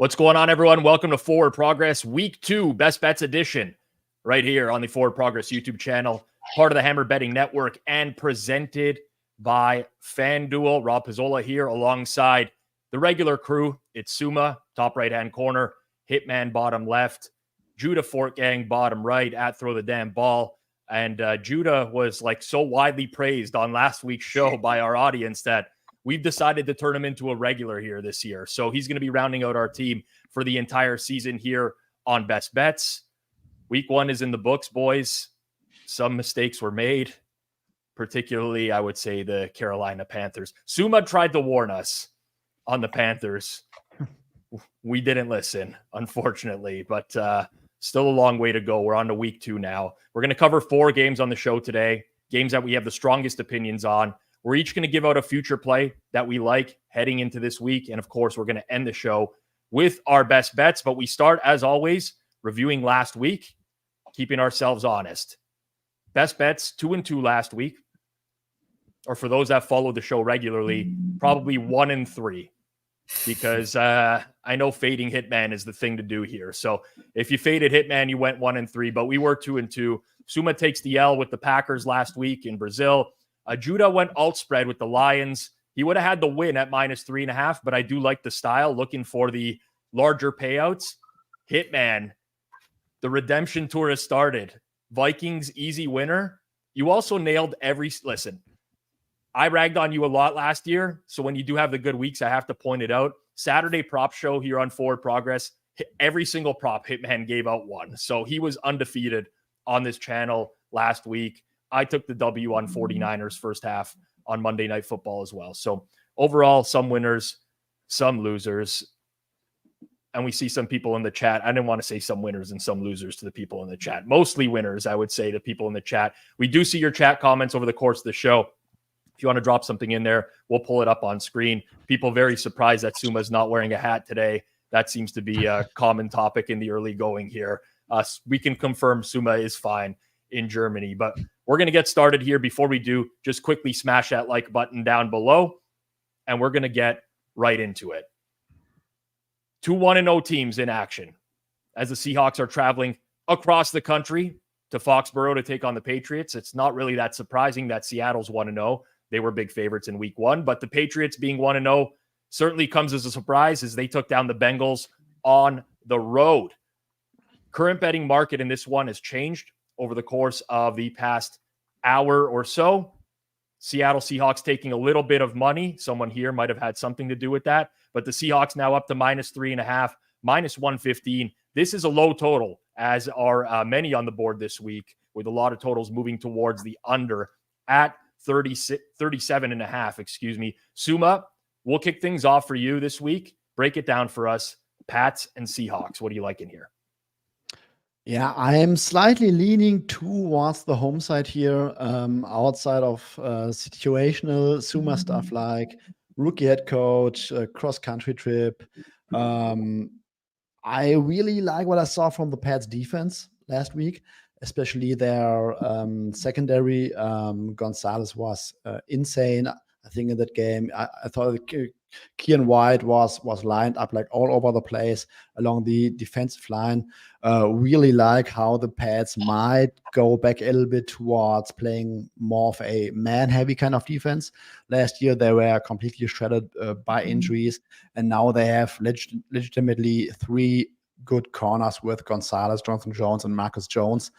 What's going on, everyone? Welcome to Forward Progress Week 2 Best Bets Edition right here on the Forward Progress YouTube channel, part of the Hammer Betting Network and presented by Fanduel. Rob Pizzola here alongside the regular crew. It's Suma, top right-hand corner, Hitman, bottom left, Judah Fortgang, bottom right, at Throw the Damn Ball. And Judah was so widely praised on last week's show by our audience that we've decided to turn him into a regular here this year. So he's going to be rounding out our team for the entire season here on Best Bets. Week 1 is in the books, boys. Some mistakes were made, particularly, I would say, the Carolina Panthers. Suma tried to warn us on the Panthers. We didn't listen, unfortunately, but still a long way to go. We're on to week 2 now. We're going to cover 4 games on the show today, games that we have the strongest opinions on. We're each going to give out a future play that we like heading into this week. And of course, we're going to end the show with our best bets. But we start, as always, reviewing last week, keeping ourselves honest. Best bets, 2-2 last week. Or for those that follow the show regularly, probably 1-3. Because I know fading Hitman is the thing to do here. So if you faded Hitman, you went 1-3. But we were 2-2. Suma takes the L with the Packers last week in Brazil. Judah went alt spread with the Lions. He would have had the win at -3.5, but I do like the style, looking for the larger payouts. Hitman, the redemption tour has started. Vikings, easy winner. You also nailed listen, I ragged on you a lot last year, so when you do have the good weeks, I have to point it out. Saturday prop show here on Forward Progress, every single prop Hitman gave out one. So he was undefeated on this channel last week. I took the W on 49ers first half on Monday Night Football as well. So overall, some winners, some losers. And we see some people in the chat. I didn't want to say some winners and some losers to the people in the chat. Mostly winners, I would say, to people in the chat. We do see your chat comments over the course of the show. If you want to drop something in there, we'll pull it up on screen. People very surprised that Suma's not wearing a hat today. That seems to be a common topic in the early going here. We can confirm Suma is fine in Germany, but we're going to get started here. Before we do, just quickly smash that like button down below, and we're going to get right into it. 2 1-0 teams in action as the Seahawks are traveling across the country to Foxborough to take on the Patriots. It's not really that surprising that Seattle's 1-0. They were big favorites in week 1, but the Patriots being 1-0 certainly comes as a surprise as they took down the Bengals on the road. Current betting market in this one has changed over the course of the past hour or so. Seattle Seahawks taking a little bit of money. Someone here might have had something to do with that. But the Seahawks now up to -3.5, -115. This is a low total, as are many on the board this week, with a lot of totals moving towards the under at 37.5, excuse me. Suma, we'll kick things off for you this week. Break it down for us. Pats and Seahawks. What do you like in here? Yeah, I am slightly leaning towards the home side here, outside of situational Suma stuff like rookie head coach, cross-country trip. I really like what I saw from the Pats defense last week, especially their secondary. Gonzalez was insane. I think in that game, I thought Keion White was lined up all over the place along the defensive line. Really like how the Pats might go back a little bit towards playing more of a man-heavy kind of defense. Last year, they were completely shredded by injuries, and now they have legitimately 3 good corners with Gonzalez, Jonathan Jones, and Marcus Jones.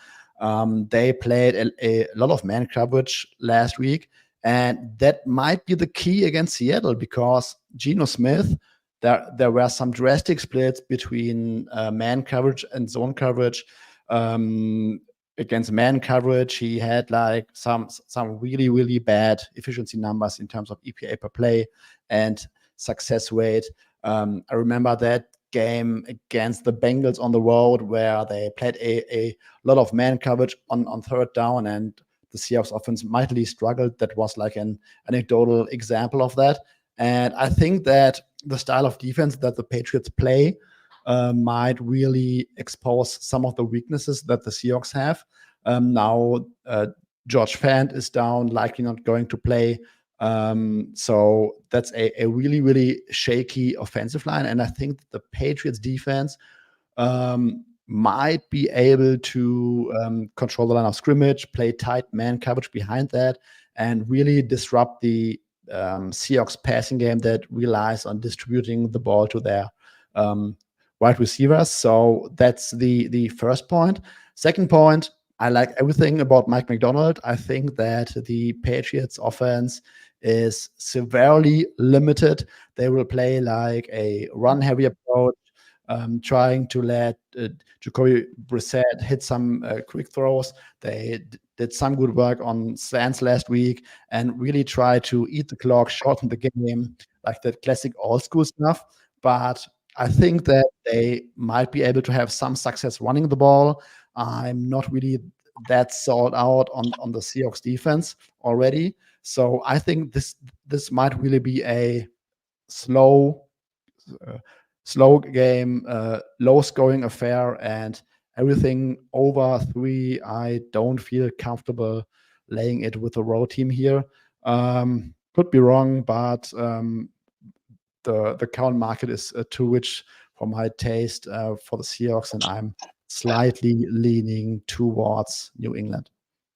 They played a lot of man coverage last week, and that might be the key against Seattle because Geno Smith, there were some drastic splits between man coverage and zone coverage. Against man coverage, he had some really, really bad efficiency numbers in terms of EPA per play and success rate. I remember that game against the Bengals on the road where they played a lot of man coverage on third down, and the Seahawks offense mightily struggled. That was an anecdotal example of that. And I think that the style of defense that the Patriots play might really expose some of the weaknesses that the Seahawks have. Now, George Fant is down, likely not going to play. So that's a really, really shaky offensive line. And I think the Patriots defense might be able to control the line of scrimmage, play tight man coverage behind that, and really disrupt the Seahawks passing game that relies on distributing the ball to their wide receivers. So that's the first point. Second point, I like everything about Mike Macdonald. I think that the Patriots offense is severely limited. They will play like a run-heavy approach, trying to let Jacoby Brissett hit some quick throws. They did some good work on slants last week and really try to eat the clock, shorten the game, like that classic old school stuff. But I think that they might be able to have some success running the ball. I'm not really that sold out on the Seahawks defense already. So I think this might really be a slow game, low scoring affair, and everything over 3. I don't feel comfortable laying it with the road team here. Could be wrong, but the current market is too rich for my taste for the Seahawks, and I'm slightly leaning towards New England.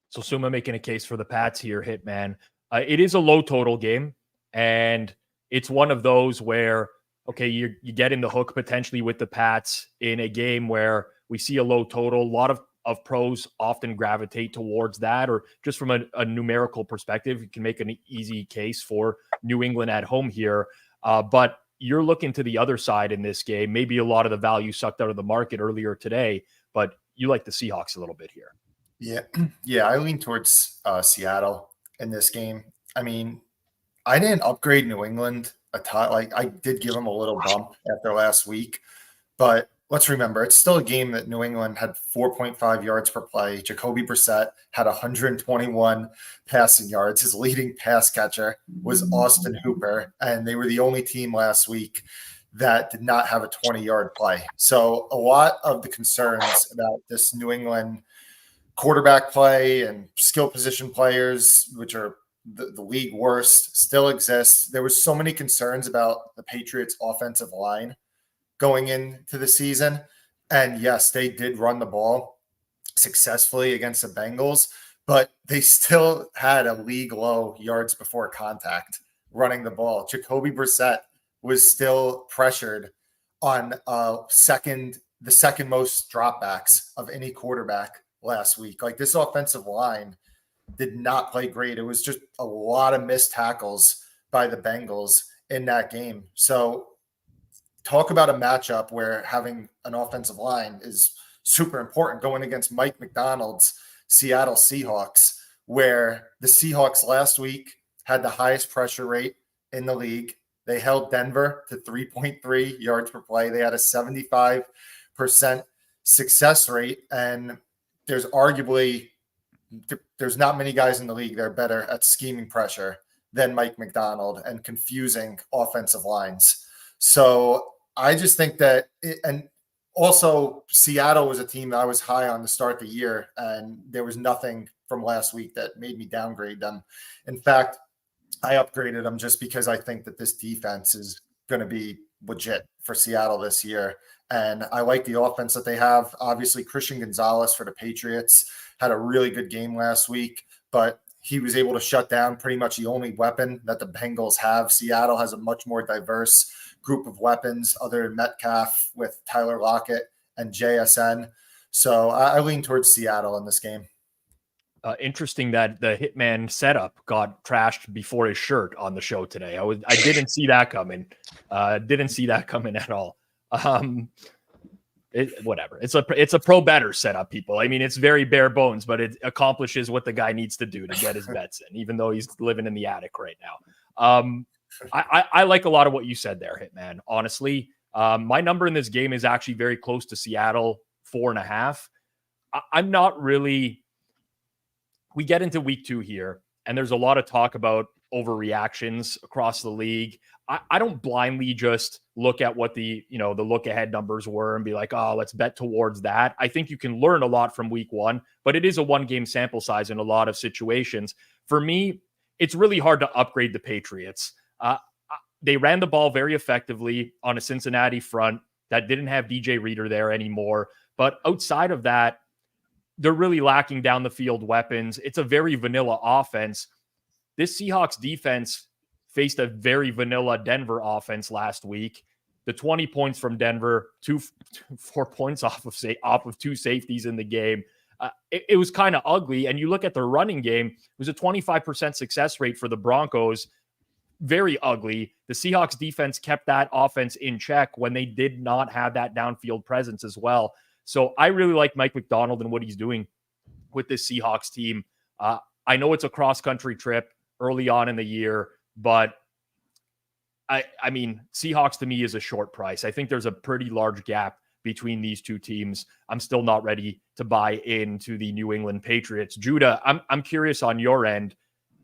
So Suma making a case for the Pats here, Hitman. It is a low total game, and it's one of those where, okay, you get in the hook potentially with the Pats in a game where we see a low total. A lot of pros often gravitate towards that, or just from a numerical perspective, you can make an easy case for New England at home here. But you're looking to the other side in this game. Maybe a lot of the value sucked out of the market earlier today, but you like the Seahawks a little bit here. Yeah, I lean towards Seattle in this game. I mean, I didn't upgrade New England a ton. Like, I did give them a little bump after last week, but let's remember, it's still a game that New England had 4.5 yards per play. Jacoby Brissett had 121 passing yards. His leading pass catcher was Austin Hooper, and they were the only team last week that did not have a 20-yard play. So a lot of the concerns about this New England quarterback play and skill position players, which are the league worst, still exists. There was so many concerns about the Patriots offensive line going into the season. And yes, they did run the ball successfully against the Bengals, but they still had a league low yards before contact running the ball. Jacoby Brissett was still pressured on the second most dropbacks of any quarterback last week. Like, this offensive line did not play great. It was just a lot of missed tackles by the Bengals in that game. So talk about a matchup where having an offensive line is super important going against Mike Macdonald's Seattle Seahawks, where the Seahawks last week had the highest pressure rate in the league. They held Denver to 3.3 yards per play. They had a 75% success rate, and there's not many guys in the league that are better at scheming pressure than Mike Macdonald and confusing offensive lines. So I just think that and also Seattle was a team that I was high on to start the year, and there was nothing from last week that made me downgrade them. In fact, I upgraded them just because I think that this defense is going to be legit for Seattle this year. And I like the offense that they have. Obviously, Christian Gonzalez for the Patriots had a really good game last week, but he was able to shut down pretty much the only weapon that the Bengals have. Seattle has a much more diverse group of weapons other than Metcalf with Tyler Lockett and JSN. So I lean towards Seattle in this game. Interesting that the Hitman setup got trashed before his shirt on the show today. I didn't see that coming. Didn't see that coming at all. Whatever. It's a pro better setup, people. I mean, it's very bare bones, but it accomplishes what the guy needs to do to get his bets in, even though he's living in the attic right now. I like a lot of what you said there, Hitman. Honestly, my number in this game is actually very close to Seattle, 4.5. I'm not really. We get into week 2 here, and there's a lot of talk about overreactions across the league. I don't blindly just look at what the look ahead numbers were and be like, oh, let's bet towards that. I think you can learn a lot from week 1, but it is a 1-game sample size in a lot of situations. For me, it's really hard to upgrade the Patriots. They ran the ball very effectively on a Cincinnati front that didn't have DJ Reader there anymore. But outside of that, they're really lacking down the field weapons. It's a very vanilla offense. This Seahawks defense faced a very vanilla Denver offense last week. The 20 points from Denver, 4 points off of two safeties in the game. It was kind of ugly. And you look at the running game, it was a 25% success rate for the Broncos. Very ugly. The Seahawks defense kept that offense in check when they did not have that downfield presence as well. So I really like Mike Macdonald and what he's doing with this Seahawks team. I know it's a cross-country trip early on in the year, but I mean, Seahawks to me is a short price. I think there's a pretty large gap between these two teams. I'm still not ready to buy into the New England Patriots. Judah, I'm curious on your end.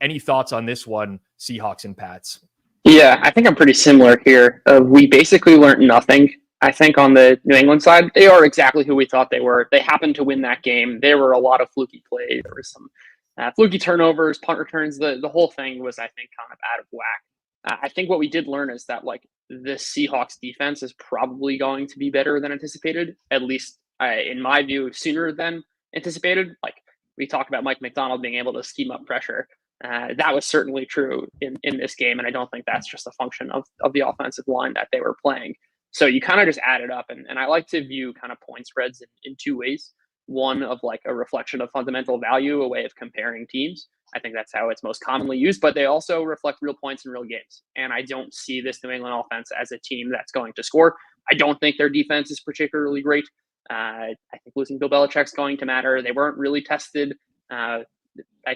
Any thoughts on this one, Seahawks and Pats? Yeah, I think I'm pretty similar here. We basically learned nothing. I think on the New England side, they are exactly who we thought they were. They happened to win that game. There were a lot of fluky plays. There was some fluky turnovers, punt returns. The whole thing was, I think, kind of out of whack. I think what we did learn is that like the Seahawks defense is probably going to be better than anticipated, at least in my view, sooner than anticipated. Like we talked about Mike Macdonald being able to scheme up pressure. That was certainly true in this game, and I don't think that's just a function of the offensive line that they were playing. So you kind of just add it up, and I like to view kind of point spreads in two ways. One of like a reflection of fundamental value, a way of comparing teams. I think that's how it's most commonly used, but they also reflect real points in real games. And I don't see this New England offense as a team that's going to score. I don't think their defense is particularly great. I think losing Bill Belichick's going to matter. They weren't really tested. I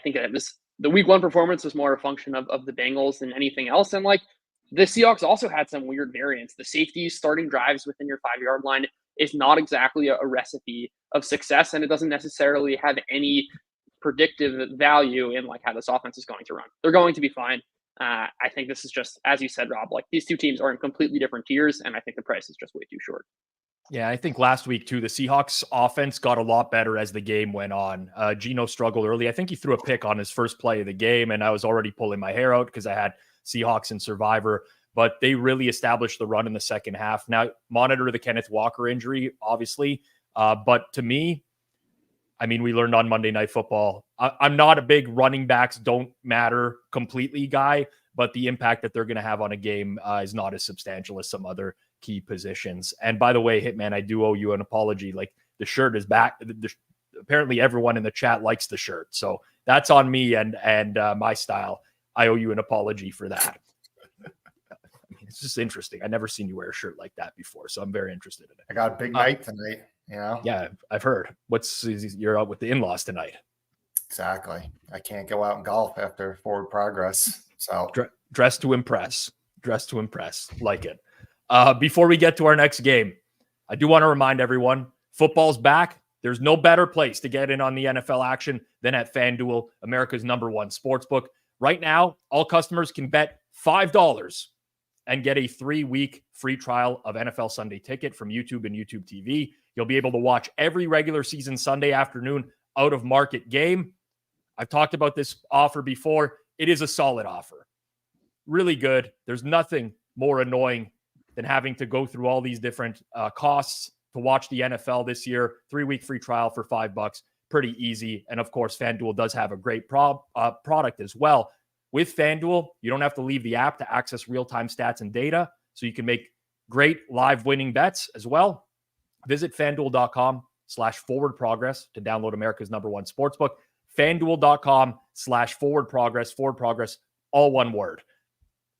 think it was the week one performance was more a function of the Bengals than anything else. And like the Seahawks also had some weird variants. The safeties starting drives within your 5-yard line is not exactly a recipe of success, and it doesn't necessarily have any predictive value in like how this offense is going to run. They're going to be fine. I think this is just, as you said, Rob, like these two teams are in completely different tiers, and I think the price is just way too short. Yeah, I think last week too, the Seahawks offense got a lot better as the game went on. Geno struggled early. I think he threw a pick on his first play of the game, and I was already pulling my hair out because I had Seahawks in Survivor, but they really established the run in the second half. Now, monitor the Kenneth Walker injury, obviously, but to me, I mean, we learned on Monday Night Football, I'm not a big running backs don't matter completely guy, but the impact that they're going to have on a game is not as substantial as some other key positions. And by the way, Hitman, I do owe you an apology. Like the shirt is back. Apparently everyone in the chat likes the shirt. So that's on me and my style. I owe you an apology for that. I mean, it's just interesting. I've never seen you wear a shirt like that before. So I'm very interested in it. I got a big night tonight, you know? Yeah, I've heard. You're out with the in-laws tonight. Exactly. I can't go out and golf after forward progress. So dress to impress. Dress to impress. Like it. Before we get to our next game, I do want to remind everyone, football's back. There's no better place to get in on the NFL action than at Fanduel, America's #1 sportsbook. Right now, all customers can bet $5 and get a 3-week free trial of NFL Sunday Ticket from YouTube and YouTube TV. You'll be able to watch every regular season Sunday afternoon out-of-market game. I've talked about this offer before. It is a solid offer. Really good. There's nothing more annoying than having to go through all these different costs to watch the NFL this year. 3-week free trial for $5. Pretty easy. And of course, FanDuel does have a great product as well. With FanDuel, you don't have to leave the app to access real-time stats and data, so you can make great live winning bets as well. Visit FanDuel.com/forward-progress to download America's #1 sportsbook. FanDuel.com/forward-progress, forward-progress, all one word.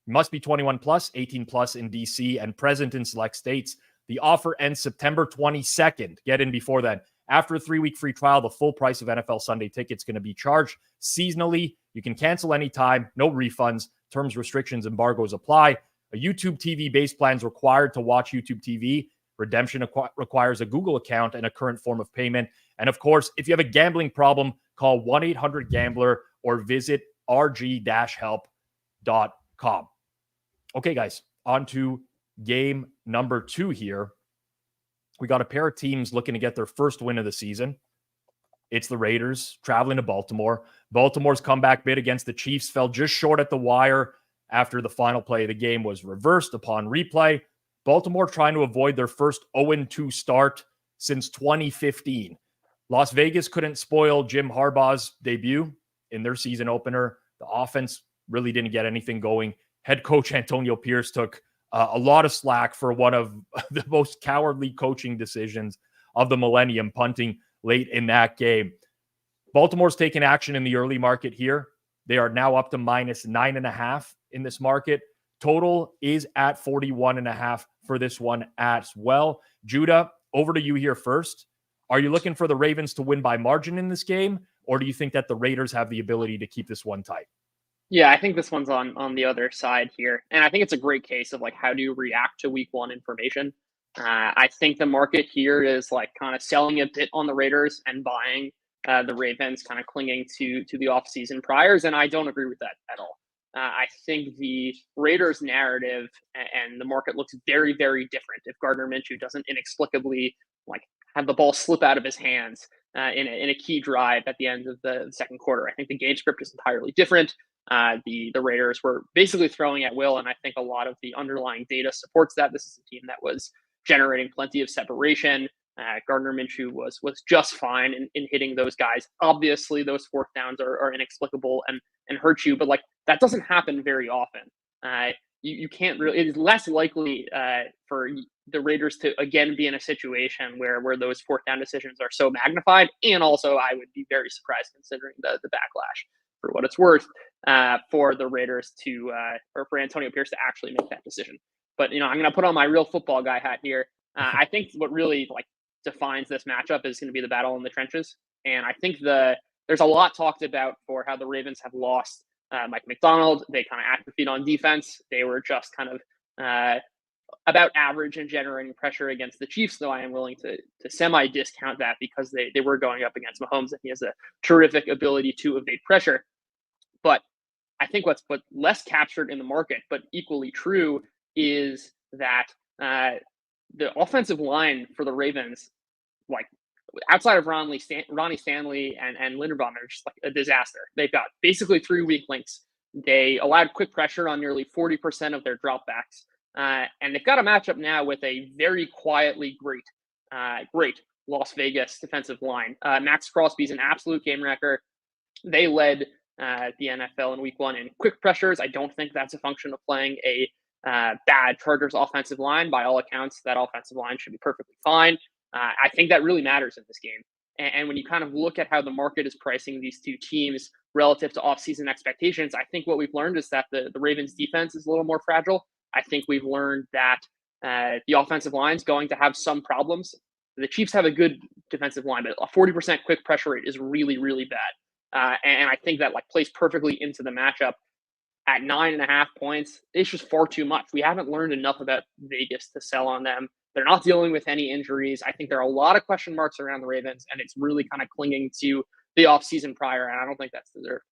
Must be 21 plus, 18 plus in DC and present in select states. The offer ends September 22nd. Get in before then. After a 3-week free trial, the full price of NFL Sunday Ticket's going to be charged seasonally. You can cancel anytime, no refunds. Terms, restrictions, embargoes apply. A YouTube TV base plan is required to watch YouTube TV. Redemption requires a Google account and a current form of payment. And of course, if you have a gambling problem, call 1-800-GAMBLER or visit rg-help.com. Okay, guys, on to game number 2 here. We got a pair of teams looking to get their first win of the season. It's the Raiders traveling to Baltimore. Baltimore's comeback bid against the Chiefs fell just short at the wire after the final play of the game was reversed upon replay. Baltimore trying to avoid their first 0-2 start since 2015. Las Vegas couldn't spoil Jim Harbaugh's debut in their season opener. The offense really didn't get anything going. Head coach Antonio Pierce took a lot of slack for one of the most cowardly coaching decisions of the millennium, punting late in that game. Baltimore's taken action in the early market here. They are now up to -9.5 in this market. Total is at 41.5 for this one as well. Judah, over to you here first. Are you looking for the Ravens to win by margin in this game, or do you think that the Raiders have the ability to keep this one tight? Yeah, I think this one's on the other side here. And I think it's a great case of like, how do you react to week one information? I think the market here is like kind of selling a bit on the Raiders and buying the Ravens, kind of clinging to the offseason priors. And I don't agree with that at all. I think the Raiders narrative and the market looks very, very different if Gardner Minshew doesn't inexplicably like have the ball slip out of his hands in a key drive at the end of the second quarter. I think the game script is entirely different. The Raiders were basically throwing at will, and I think a lot of the underlying data supports that. This is a team that was generating plenty of separation. Gardner Minshew was just fine in hitting those guys. Obviously, those fourth downs are inexplicable and hurt you, but like that doesn't happen very often. You can't really. It is less likely for the Raiders to again be in a situation where those fourth down decisions are so magnified. And also, I would be very surprised considering the backlash, for what it's worth, for the Raiders to or for Antonio Pierce to actually make that decision. But I'm going to put on my real football guy hat here. I think what really like defines this matchup is going to be the battle in the trenches, and I think there's a lot talked about for how the Ravens have lost Mike McDonald. They kind of atrophied on defense. They were just kind of about average in generating pressure against the Chiefs, though I am willing to semi-discount that because they were going up against Mahomes, and he has a terrific ability to evade pressure. But I think what's less captured in the market, but equally true, is that the offensive line for the Ravens, like outside of Ronnie Stanley and Linderbaum, are just like a disaster. They've got basically 3 weak links. They allowed quick pressure on nearly 40% of their dropbacks. And they've got a matchup now with a very quietly great Las Vegas defensive line. Max Crosby's an absolute game wrecker. They led the NFL in week one in quick pressures. I don't think that's a function of playing a bad Chargers offensive line. By all accounts, that offensive line should be perfectly fine. I think that really matters in this game. And when you kind of look at how the market is pricing these two teams relative to offseason expectations, I think what we've learned is that the Ravens defense is a little more fragile. I think we've learned that the offensive line is going to have some problems. The Chiefs have a good defensive line, but a 40% quick pressure rate is really, really bad. And I think that like plays perfectly into the matchup. At 9.5 points, it's just far too much. We haven't learned enough about Vegas to sell on them. They're not dealing with any injuries. I think there are a lot of question marks around the Ravens, and it's really kind of clinging to the offseason prior, and I don't think that's deserved.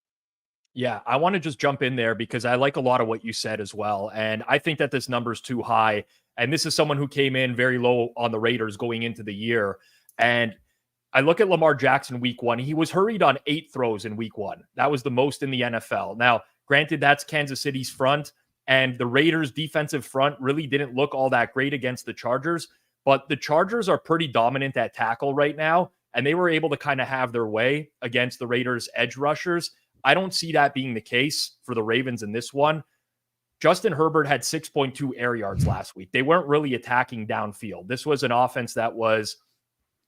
Yeah, I want to just jump in there because I like a lot of what you said as well. And I think that this number is too high. And this is someone who came in very low on the Raiders going into the year. And I look at Lamar Jackson week one. He was hurried on 8 throws in week one. That was the most in the NFL. Now, granted, that's Kansas City's front, and the Raiders' defensive front really didn't look all that great against the Chargers. But the Chargers are pretty dominant at tackle right now, and they were able to kind of have their way against the Raiders' edge rushers. I don't see that being the case for the Ravens in this one. Justin Herbert had 6.2 air yards last week. They weren't really attacking downfield. This was an offense that was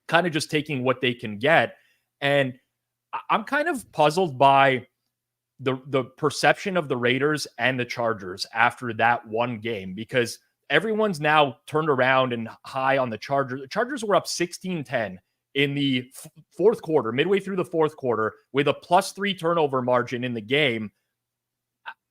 kind of just taking what they can get. And I'm kind of puzzled by the perception of the Raiders and the Chargers after that one game, because everyone's now turned around and high on the Chargers. The Chargers were up 16-10 in the fourth quarter, midway through the fourth quarter, with a +3 turnover margin in the game.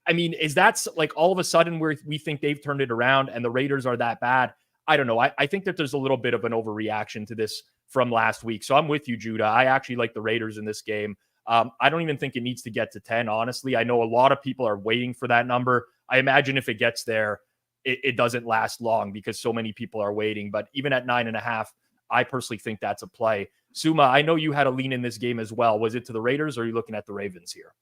I mean, is that like all of a sudden we think they've turned it around and the Raiders are that bad? I don't know. I think that there's a little bit of an overreaction to this from last week. So I'm with you, Judah. I actually like the Raiders in this game. I don't even think it needs to get to 10, honestly. I know a lot of people are waiting for that number. I imagine if it gets there, it doesn't last long because so many people are waiting. But even at 9.5, I personally think that's a play. Suma, I know you had a lean in this game as well. Was it to the Raiders, or are you looking at the Ravens here?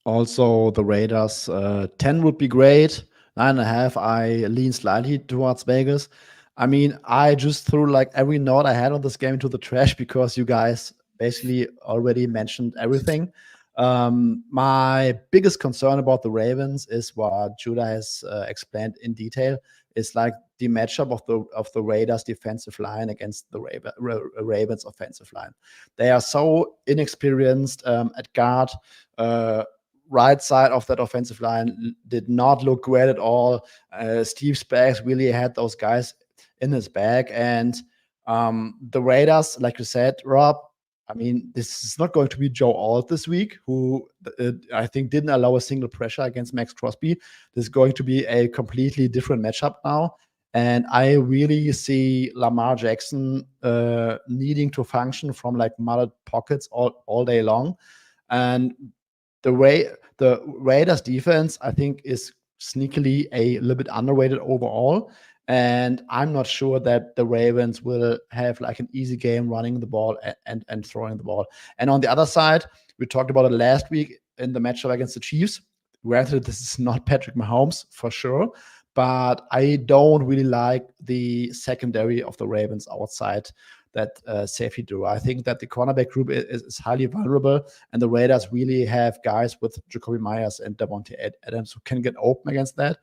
Also, the Raiders, 10 would be great. 9.5, I lean slightly towards Vegas. I mean, I just threw like every note I had on this game into the trash because you guys basically already mentioned everything. My biggest concern about the Ravens is what Judah has explained in detail. It's like the matchup of the Raiders defensive line against the Ravens offensive line. They are so inexperienced at guard. Right side of that offensive line did not look great at all. Steve Spags really had those guys in his bag. And the Raiders, like you said, Rob, I mean, this is not going to be Joe Alt this week, who I think didn't allow a single pressure against Max Crosby. This is going to be a completely different matchup now. And I really see Lamar Jackson needing to function from like mudded pockets all day long. And the Raiders defense, I think, is sneakily a little bit underrated overall. And I'm not sure that the Ravens will have like an easy game running the ball and throwing the ball. And on the other side, we talked about it last week in the matchup against the Chiefs. Granted, this is not Patrick Mahomes for sure, but I don't really like the secondary of the Ravens outside that safety duo. I think that the cornerback group is highly vulnerable, and the Raiders really have guys with Jacoby Myers and Davante Adams who can get open against that.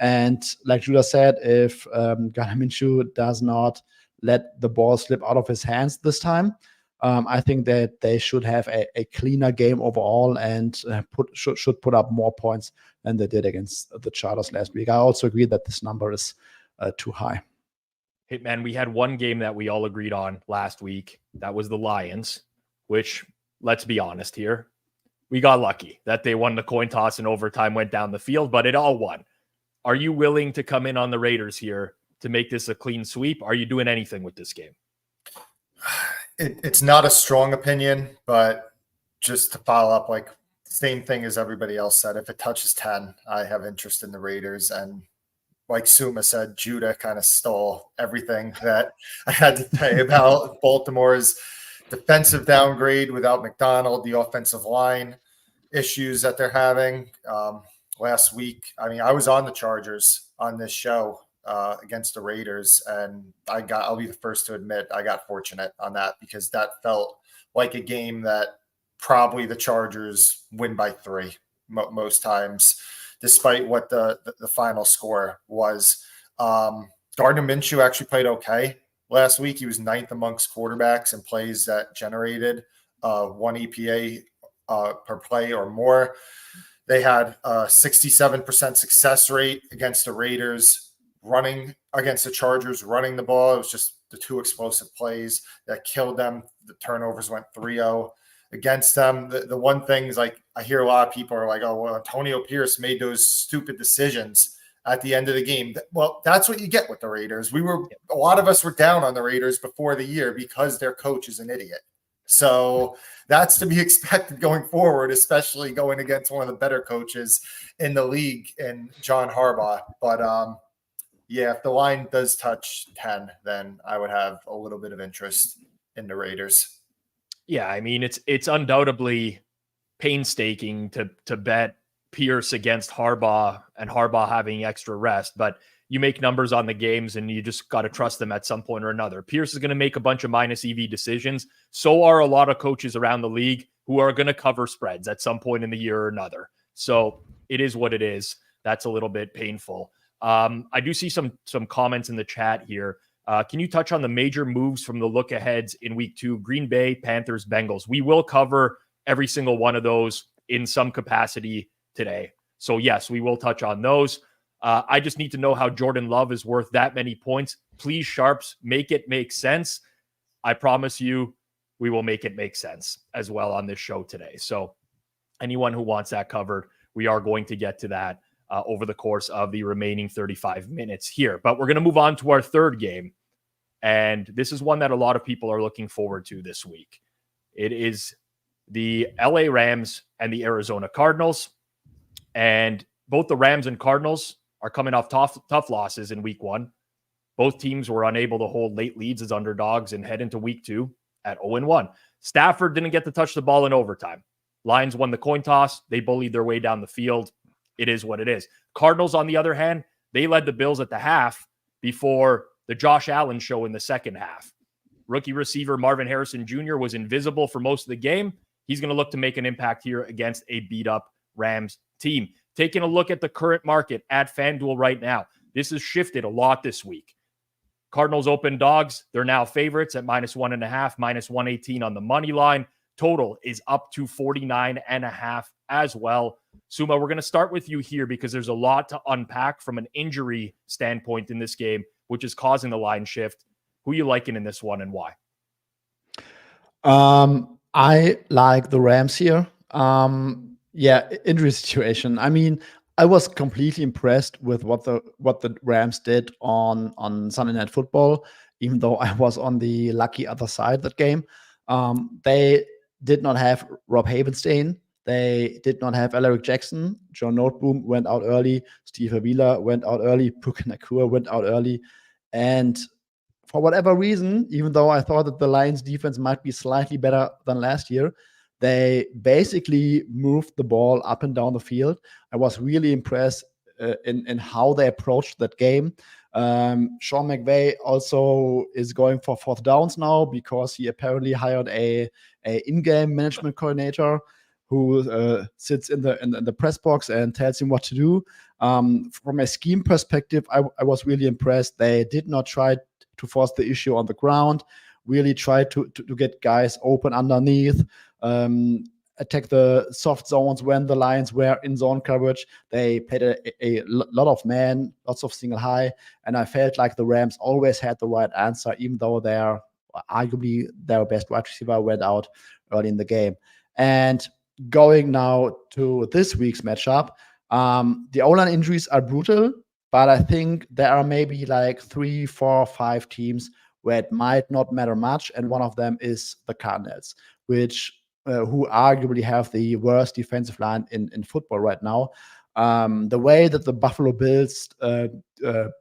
And like Judah said, if Gardner Minshew does not let the ball slip out of his hands this time, I think that they should have a cleaner game overall and should put up more points than they did against the Chargers last week. I also agree that this number is too high. Hitman, we had one game that we all agreed on last week. That was the Lions, which, let's be honest here, we got lucky that they won the coin toss and overtime went down the field, but it all won. Are you willing to come in on the Raiders here to make this a clean sweep? Are you doing anything with this game? It's not a strong opinion, but just to follow up, like same thing as everybody else said, if it touches 10, I have interest in the Raiders. And like Suma said, Judah kind of stole everything that I had to say about Baltimore's defensive downgrade without McDonald, the offensive line issues that they're having. Last week, I mean, I was on the Chargers on this show against the Raiders, and I'll be the first to admit I got fortunate on that because that felt like a game that probably the Chargers win by 3 most times, despite what the final score was. Gardner Minshew actually played okay last week. He was 9th amongst quarterbacks in plays that generated 1 EPA per play or more. They had a 67% success rate against the Raiders, running against the Chargers, running the ball. It was just the 2 explosive plays that killed them. The turnovers went 3-0 against them. The one thing is, like, I hear a lot of people are like, oh, well, Antonio Pierce made those stupid decisions at the end of the game. Well, that's what you get with the Raiders. A lot of us were down on the Raiders before the year because their coach is an idiot. So that's to be expected going forward, especially going against one of the better coaches in the league in John Harbaugh. But yeah, if the line does touch 10, then I would have a little bit of interest in the Raiders. Yeah, I mean, it's undoubtedly painstaking to bet Pierce against Harbaugh and Harbaugh having extra rest, but you make numbers on the games and you just got to trust them at some point or another. Pierce is going to make a bunch of minus EV decisions. So are a lot of coaches around the league who are going to cover spreads at some point in the year or another. So it is what it is. That's a little bit painful. I do see some comments in the chat here. Can you touch on the major moves from the look aheads in week 2? Green Bay, Panthers, Bengals. We will cover every single one of those in some capacity today. So yes, we will touch on those. I just need to know how Jordan Love is worth that many points. Please, Sharps, make it make sense. I promise you we will make it make sense as well on this show today. So anyone who wants that covered, we are going to get to that over the course of the remaining 35 minutes here. But we're going to move on to our third game. And this is one that a lot of people are looking forward to this week. It is the LA Rams and the Arizona Cardinals. And both the Rams and Cardinals are coming off tough losses in week 1. Both teams were unable to hold late leads as underdogs and head into week 2. at 0-1. Stafford didn't get to touch the ball in overtime. Lions won the coin toss. They bullied their way down the field. It is what it is. Cardinals, on the other hand, they led the Bills at the half before the Josh Allen show in the second half. Rookie receiver Marvin Harrison Jr. was invisible for most of the game. He's going to look to make an impact here against a beat-up Rams team. Taking a look at the current market at FanDuel right now, this has shifted a lot this week. Cardinals open dogs. They're now favorites at -1.5, -118 on the money line. Total is up to 49.5 as well. Suma, we're going to start with you here because there's a lot to unpack from an injury standpoint in this game, which is causing the line shift. Who are you liking in this one and why? I like the Rams here. Injury situation. I mean, I was completely impressed with what the Rams did on Sunday Night Football, even though I was on the lucky other side of that game. They did not have Rob Havenstein. They did not have Alaric Jackson. Joe Noteboom went out early. Steve Avila went out early. Puka Nacua went out early. And for whatever reason, even though I thought that the Lions defense might be slightly better than last year, they basically moved the ball up and down the field. I was really impressed in how they approached that game. Sean McVay also is going for fourth downs now because he apparently hired a in-game management coordinator who sits in the press box and tells him what to do. From a scheme perspective, I was really impressed. They did not try to force the issue on the ground, really tried to get guys open underneath, attack the soft zones when the Lions were in zone coverage. They played a lot of man, lots of single high, and I felt like the Rams always had the right answer, even though arguably their best wide receiver went out early in the game. And going now to this week's matchup, the O-line injuries are brutal, but I think there are maybe like 3, 4, 5 teams where it might not matter much, and one of them is the Cardinals, who arguably have the worst defensive line in football right now. The way that the Buffalo Bills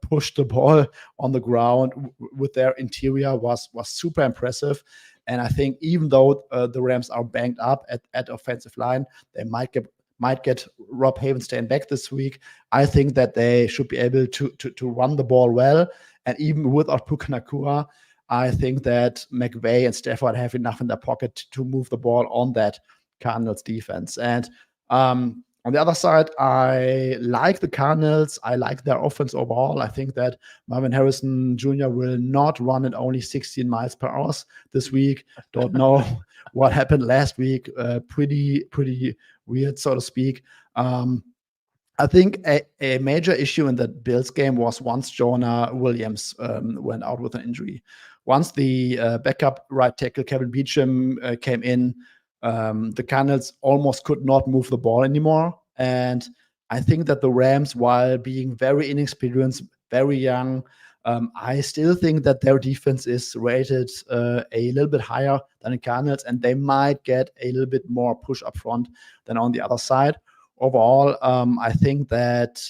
pushed the ball on the ground with their interior was super impressive. And I think even though the Rams are banged up at offensive line, they might get Rob Havenstein back this week. I think that they should be able to run the ball well. And even without Puka Nacua, I think that McVay and Stafford have enough in their pocket to move the ball on that Cardinals defense. And on the other side, I like the Cardinals. I like their offense overall. I think that Marvin Harrison Jr. will not run at only 16 miles per hour this week. Don't know what happened last week. Pretty weird, so to speak. I think a major issue in the Bills game was once Jonah Williams went out with an injury. Once the backup right tackle Kevin Beacham came in, the Cardinals almost could not move the ball anymore. And I think that the Rams, while being very inexperienced, very young, I still think that their defense is rated a little bit higher than the Cardinals, and they might get a little bit more push up front than on the other side. Overall, I think that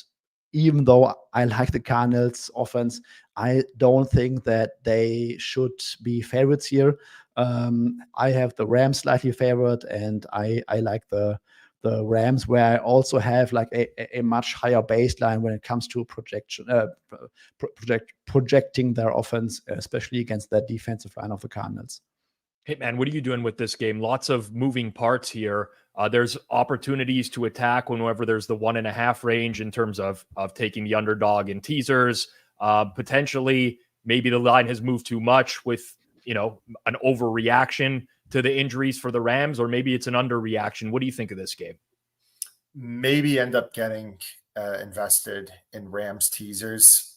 even though I like the Cardinals offense, I don't think that they should be favorites here. I have the Rams slightly favored, and I like the Rams, where I also have like a much higher baseline when it comes to projecting their offense, especially against that defensive line of the Cardinals. Hitman, what are you doing with this game? Lots of moving parts here. There's opportunities to attack whenever there's the 1.5 range in terms of taking the underdog in teasers. Potentially, maybe the line has moved too much with, an overreaction to the injuries for the Rams, or maybe it's an underreaction. What do you think of this game? Maybe end up getting invested in Rams teasers.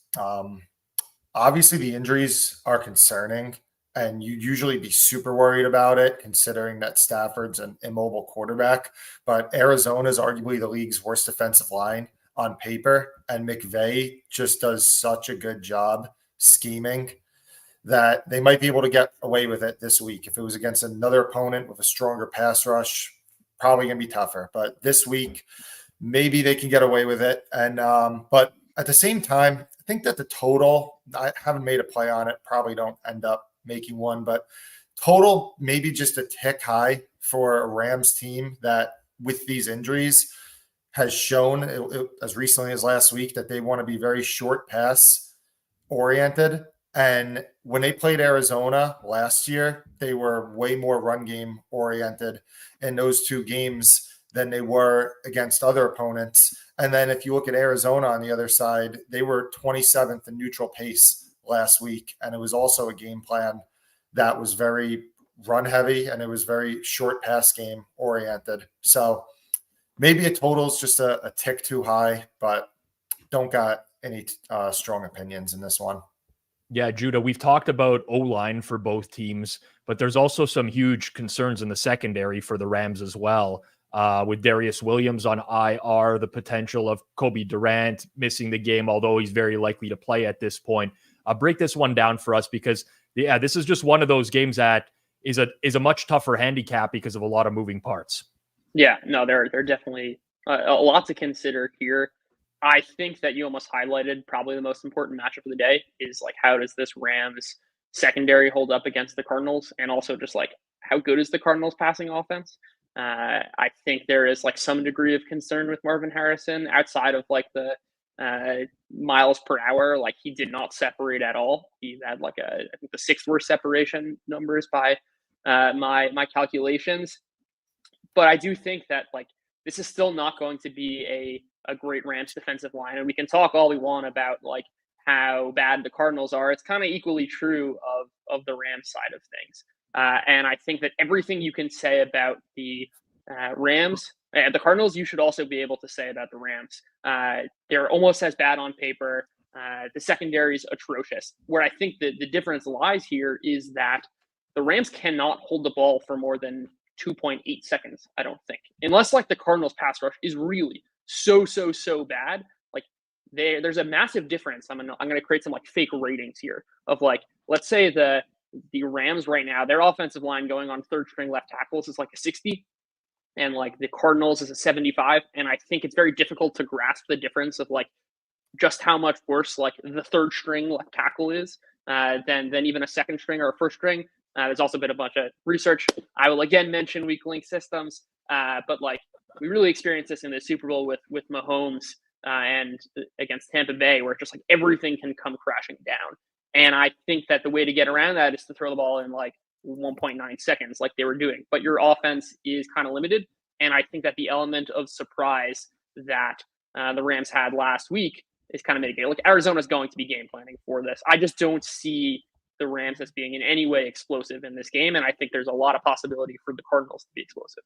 Obviously, the injuries are concerning, and you'd usually be super worried about it, considering that Stafford's an immobile quarterback. But Arizona is arguably the league's worst defensive line on paper, and McVay just does such a good job scheming that they might be able to get away with it this week. If it was against another opponent with a stronger pass rush, probably going to be tougher. But this week, maybe they can get away with it. And but at the same time, I think that the total, I haven't made a play on it, probably don't end up making one, but Total maybe just a tick high for a Rams team that with these injuries has shown as recently as last week that they want to be very short pass oriented. And when they played Arizona last year, they were way more run game oriented in those two games than they were against other opponents. And then if you look at Arizona on the other side, they were 27th in neutral pace last week. And it was also a game plan that was very run heavy and it was very short pass game oriented. So maybe a total is just a tick too high, but don't got any strong opinions in this one. Yeah, Judah, we've talked about O-line for both teams, but there's also some huge concerns in the secondary for the Rams as well. With Darius Williams on IR, the potential of Kobe Durant missing the game, although he's very likely to play at this point. Break this one down for us because, yeah, this is just one of those games that is a much tougher handicap because of a lot of moving parts. Yeah, no, there are definitely a lot to consider here. I think that you almost highlighted probably the most important matchup of the day is like, how does this Rams secondary hold up against the Cardinals? And also just like, how good is the Cardinals passing offense? I think there is like some degree of concern with Marvin Harrison outside of like the miles per hour. Like he did not separate at all. He had like I think the 6th worst separation numbers by my calculations. But I do think that like this is still not going to be a great Rams defensive line. And we can talk all we want about like how bad the Cardinals are. It's kind of equally true of the Rams side of things. And I think that everything you can say about the Rams and the Cardinals, you should also be able to say about the Rams. They're almost as bad on paper. The secondary is atrocious. Where I think the difference lies here is that the Rams cannot hold the ball for more than 2.8 seconds, I don't think. Unless like the Cardinals pass rush is really so bad. Like there's a massive difference. I'm gonna create some like fake ratings here of like, let's say the Rams right now, their offensive line going on 3rd string left tackles is like a 60, and like the Cardinals is a 75. And I think it's very difficult to grasp the difference of like just how much worse like the 3rd string left tackle is than even a 2nd string or a 1st string. There's also been a bunch of research. I will again mention weak link systems, but like we really experienced this in the Super Bowl with Mahomes and against Tampa Bay, where just like everything can come crashing down. And I think that the way to get around that is to throw the ball in like 1.9 seconds, like they were doing. But your offense is kind of limited, and I think that the element of surprise that the Rams had last week is kind of mitigated. Like Arizona's going to be game planning for this. I just don't see the Rams as being in any way explosive in this game. And I think there's a lot of possibility for the Cardinals to be explosive.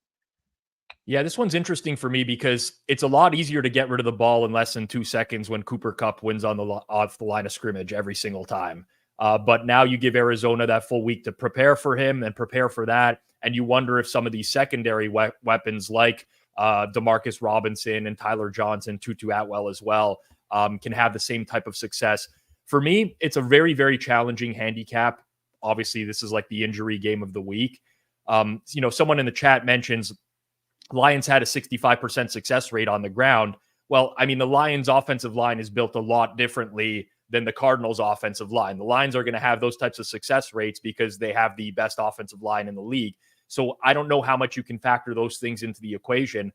Yeah, this one's interesting for me because it's a lot easier to get rid of the ball in less than 2 seconds when Cooper Kupp wins off the line of scrimmage every single time. But now you give Arizona that full week to prepare for him and prepare for that. And you wonder if some of these secondary weapons like Demarcus Robinson and Tyler Johnson, Tutu Atwell as well, can have the same type of success. For me, it's a very, very challenging handicap. Obviously, this is like the injury game of the week. Someone in the chat mentions Lions had a 65% success rate on the ground. Well, I mean, the Lions offensive line is built a lot differently than the Cardinals offensive line. The Lions are going to have those types of success rates because they have the best offensive line in the league. So I don't know how much you can factor those things into the equation.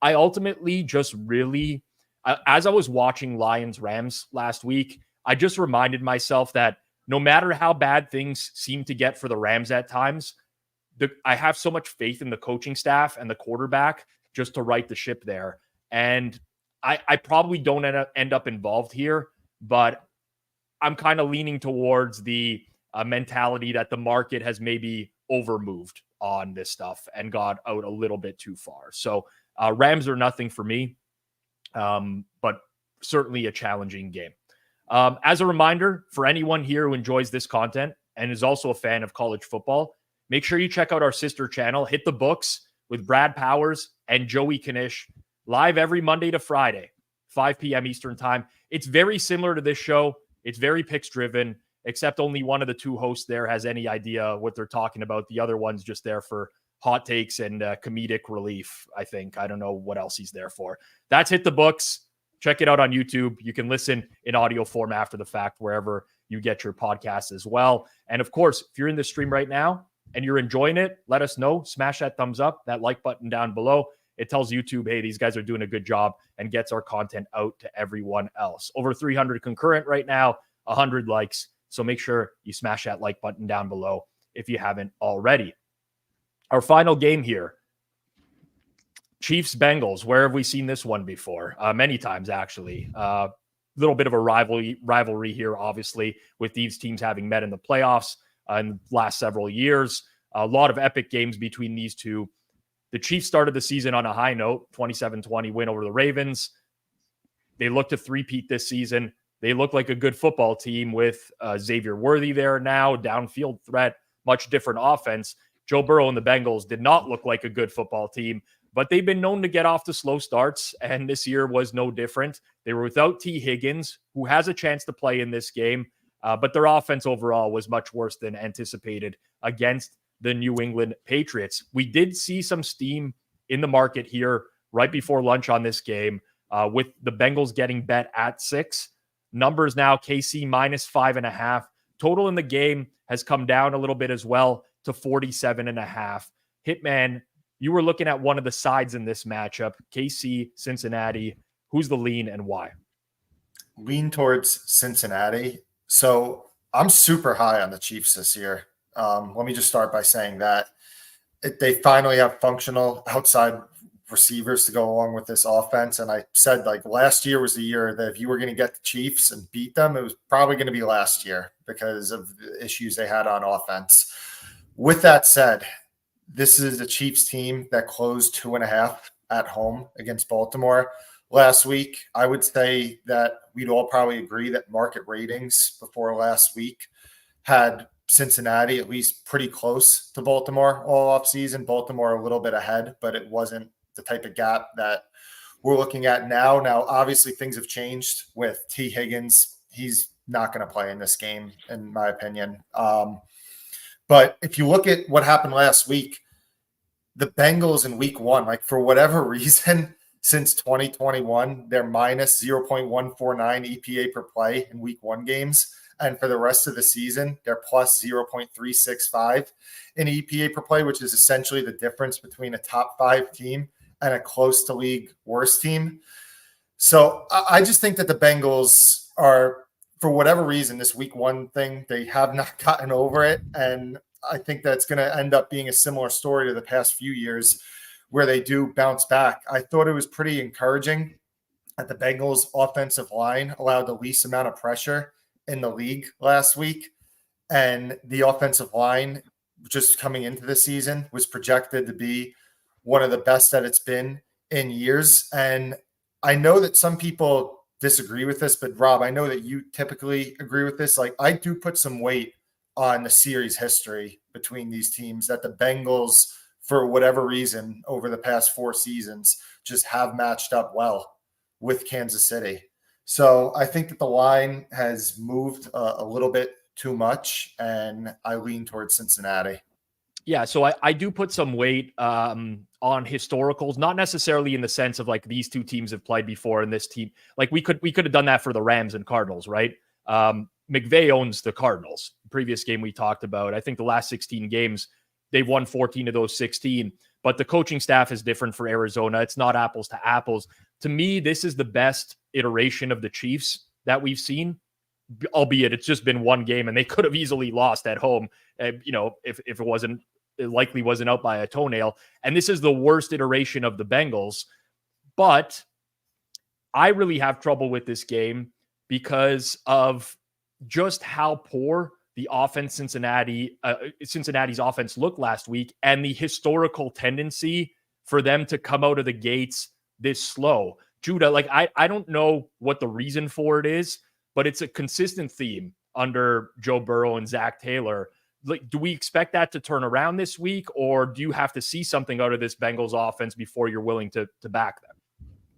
I ultimately just really, as I was watching Lions-Rams last week, I just reminded myself that no matter how bad things seem to get for the Rams at times, I have so much faith in the coaching staff and the quarterback just to right the ship there. And I probably don't end up involved here, but I'm kind of leaning towards the mentality that the market has maybe overmoved on this stuff and got out a little bit too far. So Rams are nothing for me, but certainly a challenging game. As a reminder, for anyone here who enjoys this content and is also a fan of college football, make sure you check out our sister channel, Hit the Books, with Brad Powers and Joey Kanish, live every Monday to Friday, 5 p.m. Eastern time. It's very similar to this show. It's very picks driven, except only one of the two hosts there has any idea what they're talking about. The other one's just there for hot takes and comedic relief, I think. I don't know what else he's there for. That's Hit the Books. Check it out on YouTube. You can listen in audio form after the fact, wherever you get your podcasts as well. And of course, if you're in the stream right now, and you're enjoying it, let us know. Smash that thumbs up, that like button down below. It tells YouTube, hey, these guys are doing a good job, and gets our content out to everyone else. Over 300 concurrent right now, 100 likes. So make sure you smash that like button down below if you haven't already. Our final game here, Chiefs Bengals. Where have we seen this one before? Many times, actually. Little bit of a rivalry here, obviously, with these teams having met in the playoffs in the last several years. A lot of epic games between these two. The Chiefs started the season on a high note, 27-20 win over the Ravens. They look to three-peat this season. They look like a good football team with Xavier Worthy there now, downfield threat, much different offense. Joe Burrow and the Bengals did not look like a good football team, but they've been known to get off to slow starts, and this year was no different. They were without T. Higgins, who has a chance to play in this game, but their offense overall was much worse than anticipated against the New England Patriots. We did see some steam in the market here right before lunch on this game, with the Bengals getting bet at 6. Numbers now, KC -5.5. Total in the game has come down a little bit as well to 47.5. Hitman, you were looking at one of the sides in this matchup, KC, Cincinnati. Who's the lean and why? Lean towards Cincinnati. So I'm super high on the Chiefs this year. Let me just start by saying that they finally have functional outside receivers to go along with this offense. And I said, like, last year was the year that if you were going to get the Chiefs and beat them, it was probably going to be last year because of the issues they had on offense. With that said, this is a Chiefs team that closed 2.5 at home against Baltimore last week. I would say that we'd all probably agree that market ratings before last week had Cincinnati at least pretty close to Baltimore all offseason. Baltimore a little bit ahead, but it wasn't the type of gap that we're looking at now. Now, obviously, things have changed with T. Higgins. He's not going to play in this game, in my opinion. But if you look at what happened last week, the Bengals in week 1, like, for whatever reason, since 2021, they're minus 0.149 EPA per play in week 1 games. And for the rest of the season, they're plus 0.365 in EPA per play, which is essentially the difference between a top 5 team and a close to league worst team. So I just think that the Bengals are, for whatever reason, this week 1 thing, they have not gotten over it. And I think that's going to end up being a similar story to the past few years where they do bounce back. I thought it was pretty encouraging that the Bengals offensive line allowed the least amount of pressure in the league last week. And the offensive line just coming into the season was projected to be one of the best that it's been in years. And I know that some people disagree with this, but Rob, I know that you typically agree with this. Like, I do put some weight on the series history between these teams, that the Bengals, for whatever reason, over the past 4 seasons, just have matched up well with Kansas City. So I think that the line has moved a little bit too much, and I lean towards Cincinnati. Yeah, so I do put some weight on historicals, not necessarily in the sense of like these two teams have played before and this team. Like we could have done that for the Rams and Cardinals, right? McVay owns the Cardinals. Previous game we talked about, I think the last 16 games, they've won 14 of those 16. But the coaching staff is different for Arizona. It's not apples to apples. To me, this is the best iteration of the Chiefs that we've seen, albeit it's just been 1 game and they could have easily lost at home, if it likely wasn't out by a toenail. And this is the worst iteration of the Bengals. But I really have trouble with this game because of just how poor the offense Cincinnati's offense looked last week, and the historical tendency for them to come out of the gates this slow. Judah, like I don't know what the reason for it is, but it's a consistent theme under Joe Burrow and Zach Taylor. Like, do we expect that to turn around this week, or do you have to see something out of this Bengals offense before you're willing to back them?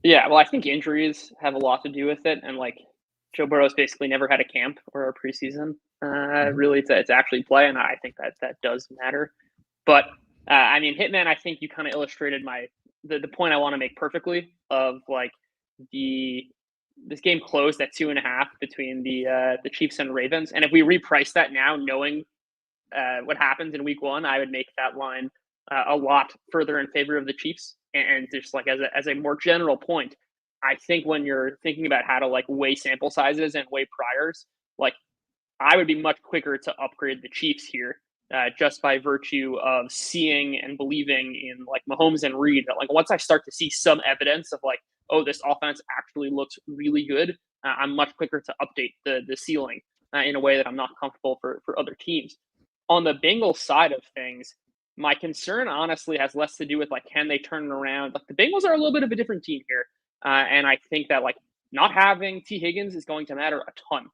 Yeah, well, I think injuries have a lot to do with it, and like Joe Burrow's basically never had a camp or a preseason really to actually play, and I think that does matter. But I mean, Hitman, I think you kind of illustrated the point I want to make perfectly of like this game closed at 2.5 between the Chiefs and Ravens, and if we reprice that now, knowing what happens in week 1, I would make that line a lot further in favor of the Chiefs. And just like as a more general point, I think when you're thinking about how to like weigh sample sizes and weigh priors, like I would be much quicker to upgrade the Chiefs here, just by virtue of seeing and believing in like Mahomes and Reed. That like once I start to see some evidence of like, oh, this offense actually looks really good, I'm much quicker to update the ceiling in a way that I'm not comfortable for other teams. On the Bengals side of things, my concern honestly has less to do with like, can they turn it around? Like the Bengals are a little bit of a different team here. And I think that like not having T. Higgins is going to matter a ton.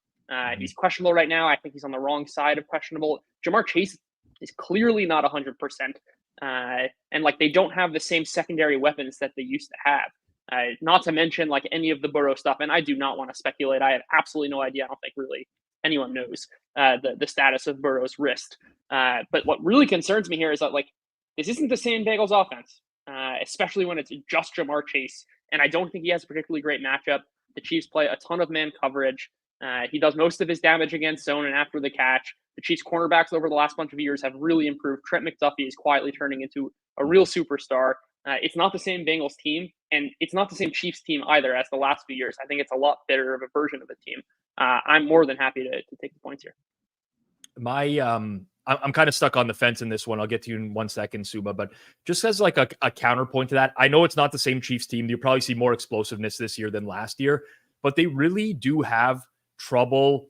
He's questionable right now. I think he's on the wrong side of questionable. Jamar Chase is clearly not 100%. And like they don't have the same secondary weapons that they used to have. Not to mention like any of the Burrow stuff. And I do not want to speculate. I have absolutely no idea. I don't think really anyone knows the status of Burrow's wrist. But what really concerns me here is that like this isn't the same Bengals offense, especially when it's just Jamar Chase. And I don't think he has a particularly great matchup. The Chiefs play a ton of man coverage. He does most of his damage against zone and after the catch. The Chiefs cornerbacks over the last bunch of years have really improved. Trent McDuffie is quietly turning into a real superstar. It's not the same Bengals team, and it's not the same Chiefs team either as the last few years. I think it's a lot better of a version of the team. I'm more than happy to take the points here. I'm kind of stuck on the fence in this one. I'll get to you in 1 second, Suma, but just as like a counterpoint to that, I know it's not the same Chiefs team. You'll probably see more explosiveness this year than last year, but they really do have trouble,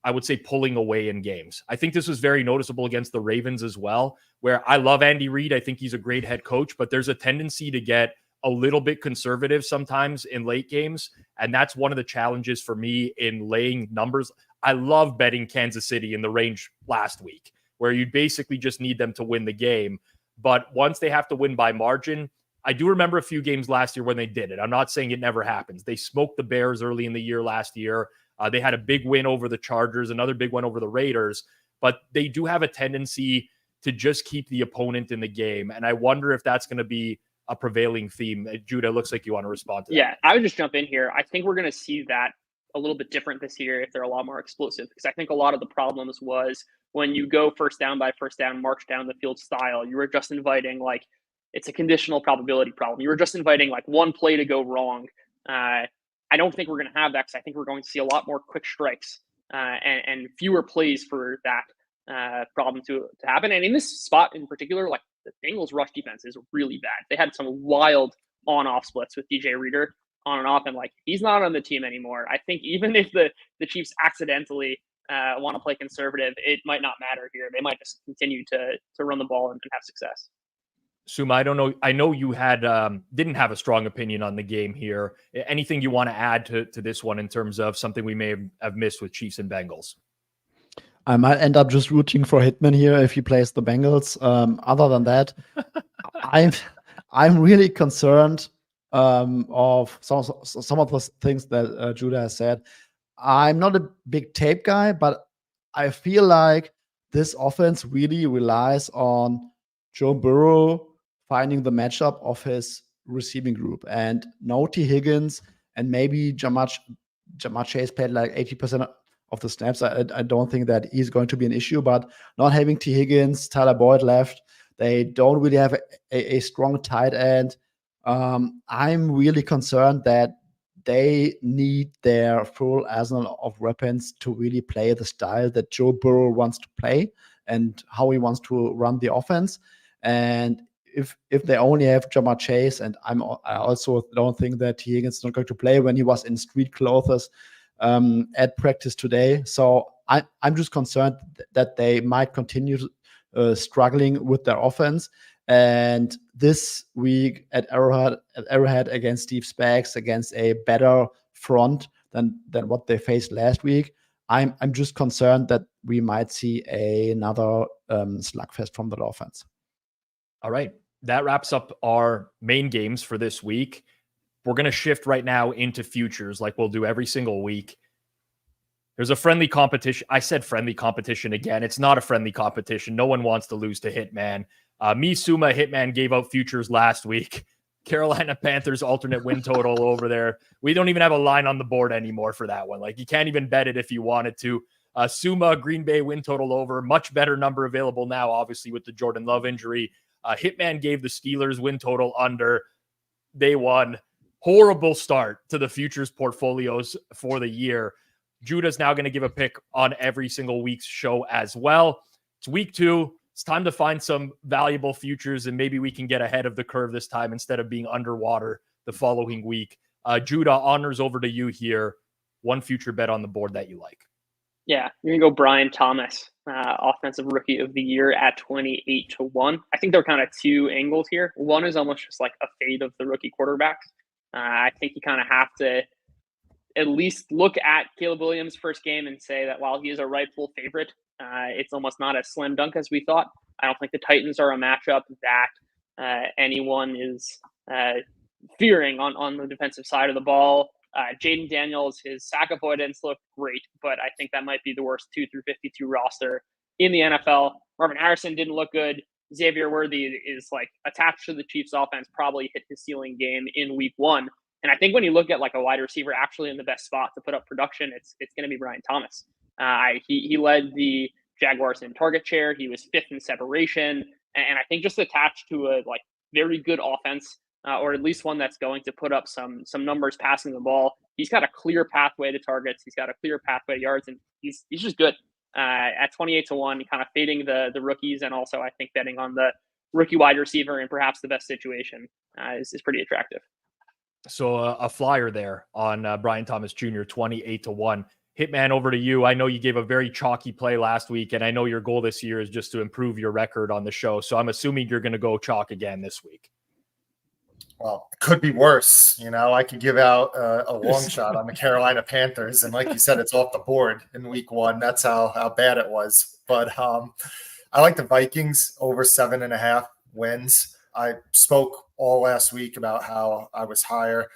I would say, pulling away in games. I think this was very noticeable against the Ravens as well, where I love Andy Reid. I think he's a great head coach, but there's a tendency to get a little bit conservative sometimes in late games. And that's one of the challenges for me in laying numbers. I love betting Kansas City in the range last week, where you basically just need them to win the game. But once they have to win by margin, I do remember a few games last year when they did it. I'm not saying it never happens. They smoked the Bears early in the year last year. They had a big win over the Chargers, another big one over the Raiders, but they do have a tendency to just keep the opponent in the game. And I wonder if that's going to be a prevailing theme. Judah, looks like you want to respond to that. Yeah, I would just jump in here. I think we're going to see that a little bit different this year if they're a lot more explosive, because I think a lot of the problems was when you go first down by first down, march down the field style, you were just inviting like, it's a conditional probability problem. You were just inviting like one play to go wrong. I don't think we're going to have that, because I think we're going to see a lot more quick strikes and fewer plays for that problem to happen. And in this spot in particular, like the Bengals rush defense is really bad. They had some wild on-off splits with DJ Reader on and off, and like he's not on the team anymore. I think even if the Chiefs accidentally want to play conservative, it might not matter here. They might just continue to run the ball and have success. Suma, I don't know. I know you had didn't have a strong opinion on the game here. Anything you want to add to this one in terms of something we may have missed with Chiefs and Bengals? I might end up just rooting for Hitman here if he plays the Bengals. Other than that, I'm really concerned of some of the things that Judah has said. I'm not a big tape guy, but I feel like this offense really relies on Joe Burrow finding the matchup of his receiving group, and no T. Higgins, and maybe Jamar Chase played like 80% of the snaps. I don't think that he's going to be an issue, but not having T. Higgins, Tyler Boyd left, they don't really have a strong tight end. I'm really concerned that they need their full arsenal of weapons to really play the style that Joe Burrow wants to play and how he wants to run the offense. And if they only have Jamar Chase, and I also don't think that T. Higgins is not going to play when he was in street clothes at practice today. So I'm just concerned that they might continue struggling with their offense. And this week at Arrowhead against Steve Spags, against a better front than what they faced last week, I'm just concerned that we might see another slugfest from that offense. All right. That wraps up our main games for this week. We're going to shift right now into futures like we'll do every single week. There's a friendly competition. I said friendly competition again. It's not a friendly competition. No one wants to lose to Hitman. Me, Suma, Hitman gave out futures last week. Carolina Panthers alternate win total over there. We don't even have a line on the board anymore for that one. Like, you can't even bet it if you wanted to. Suma, Green Bay win total over. Much better number available now, obviously, with the Jordan Love injury. Hitman gave the Steelers win total under. They won. Horrible start to the futures portfolios for the year. Judah's now going to give a pick on every single week's show as well. It's week 2. It's time to find some valuable futures, and maybe we can get ahead of the curve this time instead of being underwater the following week. Judah, honors over to you here. One future bet on the board that you like. Yeah, you're going to go Brian Thomas, offensive rookie of the year at 28-1. I think there are kind of two angles here. One is almost just like a fade of the rookie quarterbacks. I think you kind of have to at least look at Caleb Williams' first game and say that while he is a rightful favorite, it's almost not as slam dunk as we thought. I don't think the Titans are a matchup that anyone is fearing on the defensive side of the ball. Jaden Daniels, his sack avoidance looked great, but I think that might be the worst 2 through 52 roster in the NFL. Marvin Harrison didn't look good. Xavier Worthy is like attached to the Chiefs offense, probably hit his ceiling game in week 1. And I think when you look at like a wide receiver actually in the best spot to put up production, it's going to be Brian Thomas. He led the Jaguars in target share. He was 5th in separation. And I think just attached to a like very good offense, or at least one that's going to put up some numbers passing the ball. He's got a clear pathway to targets. He's got a clear pathway to yards, and he's just good. At 28-1, kind of fading the rookies, and also I think betting on the rookie wide receiver in perhaps the best situation is pretty attractive. So a flyer there on Brian Thomas Jr., 28-1. Hitman, over to you. I know you gave a very chalky play last week, and I know your goal this year is just to improve your record on the show. So I'm assuming you're going to go chalk again this week. Well, it could be worse. You know, I could give out a long shot on the Carolina Panthers. And like you said, it's off the board in week 1. That's how bad it was. But I like the Vikings over 7.5 wins. I spoke all last week about how I was higher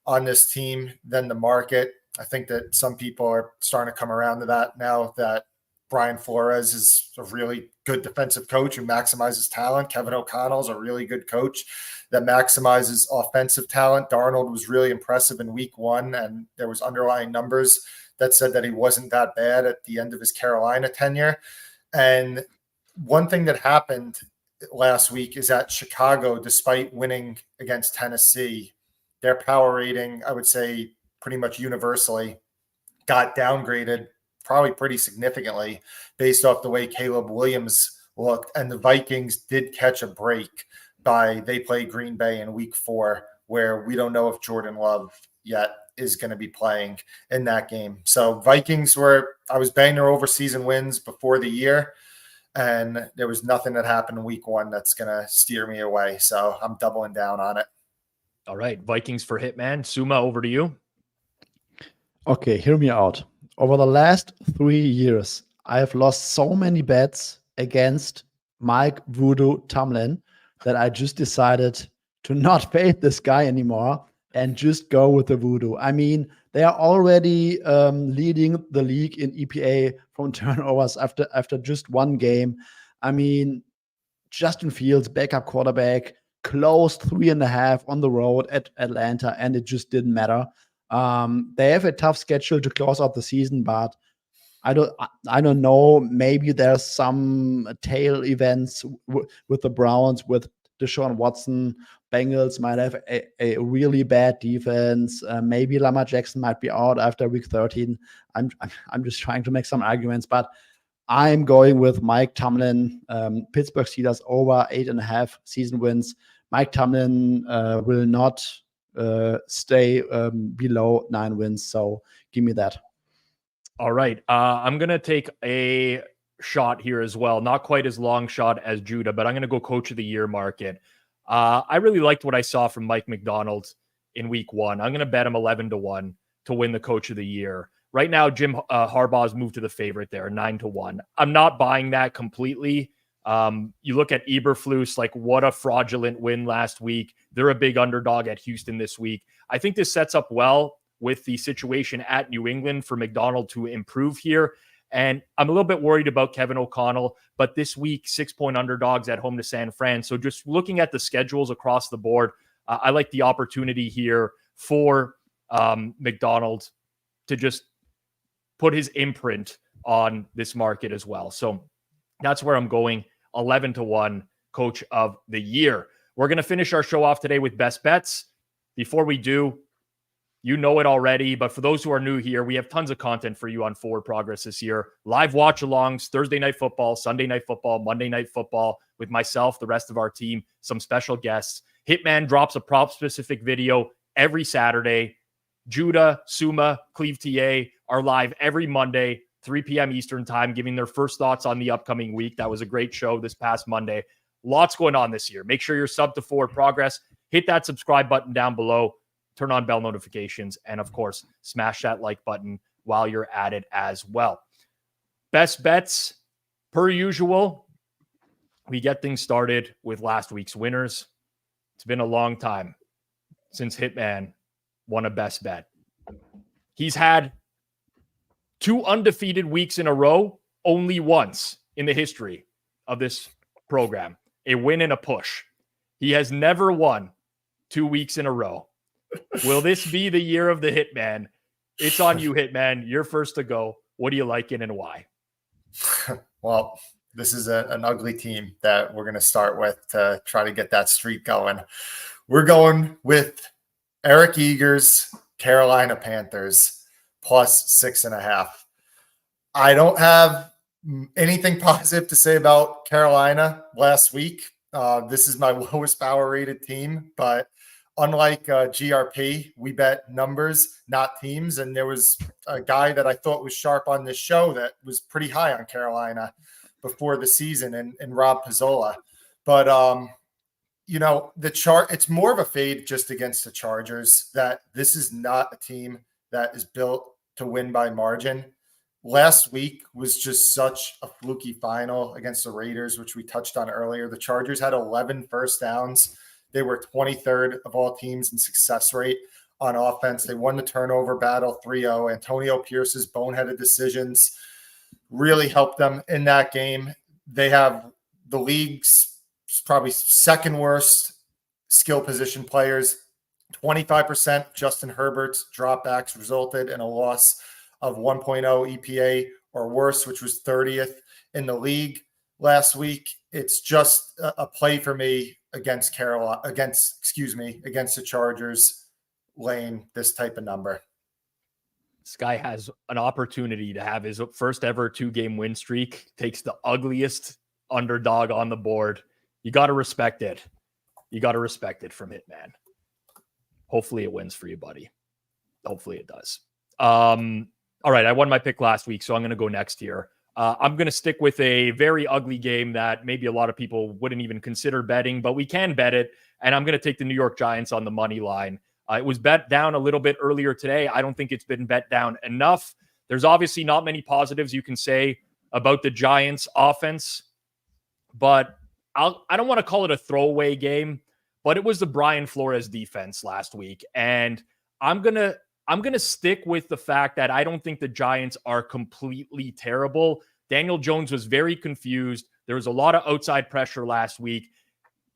on this team than the market. I think that some people are starting to come around to that now that Brian Flores is a really good defensive coach who maximizes talent. Kevin O'Connell's a really good coach that maximizes offensive talent. Darnold was really impressive in week 1, and there was underlying numbers that said that he wasn't that bad at the end of his Carolina tenure. And one thing that happened last week is that Chicago, despite winning against Tennessee, their power rating, I would say pretty much universally, got downgraded probably pretty significantly based off the way Caleb Williams looked. And the Vikings did catch a break they play Green Bay in week 4, where we don't know if Jordan Love yet is going to be playing in that game. So Vikings I was banging their over season wins before the year, and there was nothing that happened in week 1 that's going to steer me away. So I'm doubling down on it. All right. Vikings for Hitman. Suma, over to you. Okay, hear me out. Over the last 3 years, I have lost so many bets against Mike Voodoo Tomlin that I just decided to not fade this guy anymore and just go with the voodoo. I mean, they are already leading the league in EPA from turnovers after just 1 game. I mean, Justin Fields, backup quarterback, closed 3.5 on the road at Atlanta, and it just didn't matter. They have a tough schedule to close out the season, but I don't know. Maybe there's some tail events with the Browns, with Deshaun Watson. Bengals might have a really bad defense. Maybe Lamar Jackson might be out after week 13. I'm just trying to make some arguments, but I'm going with Mike Tomlin. Pittsburgh Steelers over 8.5 season wins. Mike Tomlin will not stay below 9 wins. So give me that. All right. I'm going to take a shot here as well. Not quite as long shot as Judah, but I'm going to go coach of the year market. I really liked what I saw from Mike McDonald in week 1. I'm going to bet him 11-1 to win the coach of the year. Right now, Jim Harbaugh's moved to the favorite there, 9-1. I'm not buying that completely. You look at Eberflus, like what a fraudulent win last week. They're a big underdog at Houston this week. I think this sets up well with the situation at New England for McDonald to improve here. And I'm a little bit worried about Kevin O'Connell, but this week, 6-point underdogs at home to San Fran. So just looking at the schedules across the board, I like the opportunity here for McDonald to just put his imprint on this market as well. So that's where I'm going. 11-1 coach of the year. We're going to finish our show off today with best bets. Before we do, you know it already, but for those who are new here, we have tons of content for you on Forward Progress this year. Live watch-alongs, Thursday Night Football, Sunday Night Football, Monday Night Football with myself, the rest of our team, some special guests. Hitman drops a prop-specific video every Saturday. Judah, Suma, Cleve TA are live every Monday, 3 p.m. Eastern time, giving their first thoughts on the upcoming week. That was a great show this past Monday. Lots going on this year. Make sure you're subbed to Forward Progress. Hit that subscribe button down below. Turn on bell notifications, and of course, smash that like button while you're at it as well. Best bets, per usual, we get things started with last week's winners. It's been a long time since Hitman won a best bet. He's had 2 undefeated weeks in a row, only once in the history of this program. A win and a push. He has never won 2 weeks in a row. Will this be the year of the Hitman? It's on you, Hitman. You're first to go. What do you like it and why? Well, this is an ugly team that we're going to start with to try to get that streak going. We're going with Eric Eager's Carolina Panthers plus 6.5. I don't have anything positive to say about Carolina last week. This is my lowest power rated team, but unlike GRP, we bet numbers, not teams. And there was a guy that I thought was sharp on this show that was pretty high on Carolina before the season, and Rob Pizzola. But, the chart, it's more of a fade just against the Chargers, that this is not a team that is built to win by margin. Last week was just such a fluky final against the Raiders, which we touched on earlier. The Chargers had 11 first downs. They were 23rd of all teams in success rate on offense. They won the turnover battle 3-0. Antonio Pierce's boneheaded decisions really helped them in that game. They have the league's probably second worst skill position players. 25% Justin Herbert's dropbacks resulted in a loss of 1.0 EPA or worse, which was 30th in the league last week. It's just a play for me against the Chargers laying this type of number. This guy has an opportunity to have his first ever 2-game win streak, takes the ugliest underdog on the board. You got to respect it. You got to respect it from Hitman. Hopefully it wins for you, buddy. Hopefully it does. All right, I won my pick last week, so I'm going to go next here. I'm going to stick with a very ugly game that maybe a lot of people wouldn't even consider betting, but we can bet it, and I'm going to take the New York Giants on the money line. It was bet down a little bit earlier today. I don't think it's been bet down enough. There's obviously not many positives you can say about the Giants' offense, but I don't want to call it a throwaway game, but it was the Brian Flores defense last week, and I'm going to stick with the fact that I don't think the Giants are completely terrible. Daniel Jones was very confused. There was a lot of outside pressure last week.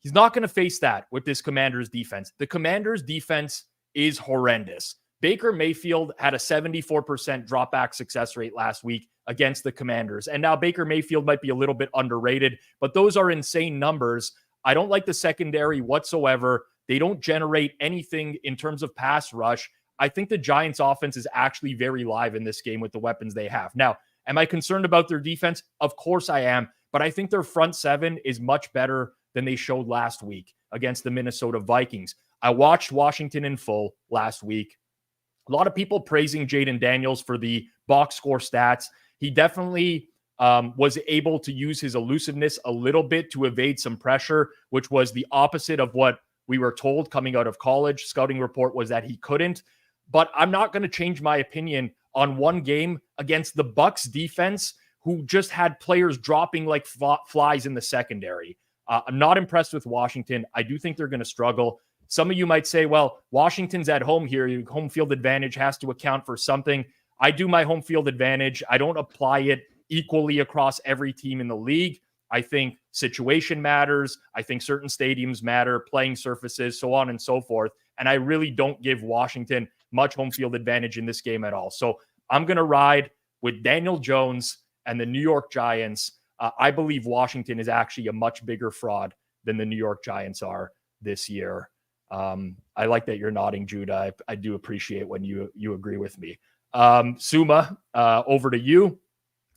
He's not going to face that with this Commanders defense. The Commanders defense is horrendous. Baker Mayfield had a 74% dropback success rate last week against the Commanders. And now Baker Mayfield might be a little bit underrated, but those are insane numbers. I don't like the secondary whatsoever. They don't generate anything in terms of pass rush. I think the Giants offense is actually very live in this game with the weapons they have. Now, am I concerned about their defense? Of course I am, but I think their front seven is much better than they showed last week against the Minnesota Vikings. I watched Washington in full last week. A lot of people praising Jaden Daniels for the box score stats. He definitely was able to use his elusiveness a little bit to evade some pressure, which was the opposite of what we were told coming out of college. Scouting report was that he couldn't. But I'm not going to change my opinion on one game against the Bucs defense, who just had players dropping like flies in the secondary. I'm not impressed with Washington. I do think they're going to struggle. Some of you might say, well, Washington's at home here. Your home field advantage has to account for something. I do my home field advantage. I don't apply it equally across every team in the league. I think situation matters. I think certain stadiums matter, playing surfaces, so on and so forth. And I really don't give Washington much home field advantage in this game at all. So I'm going to ride with Daniel Jones and the New York Giants, I believe Washington is actually a much bigger fraud than the New York Giants are this year. I like that you're nodding, Judah. I do appreciate when you agree with me. Suma, over to you.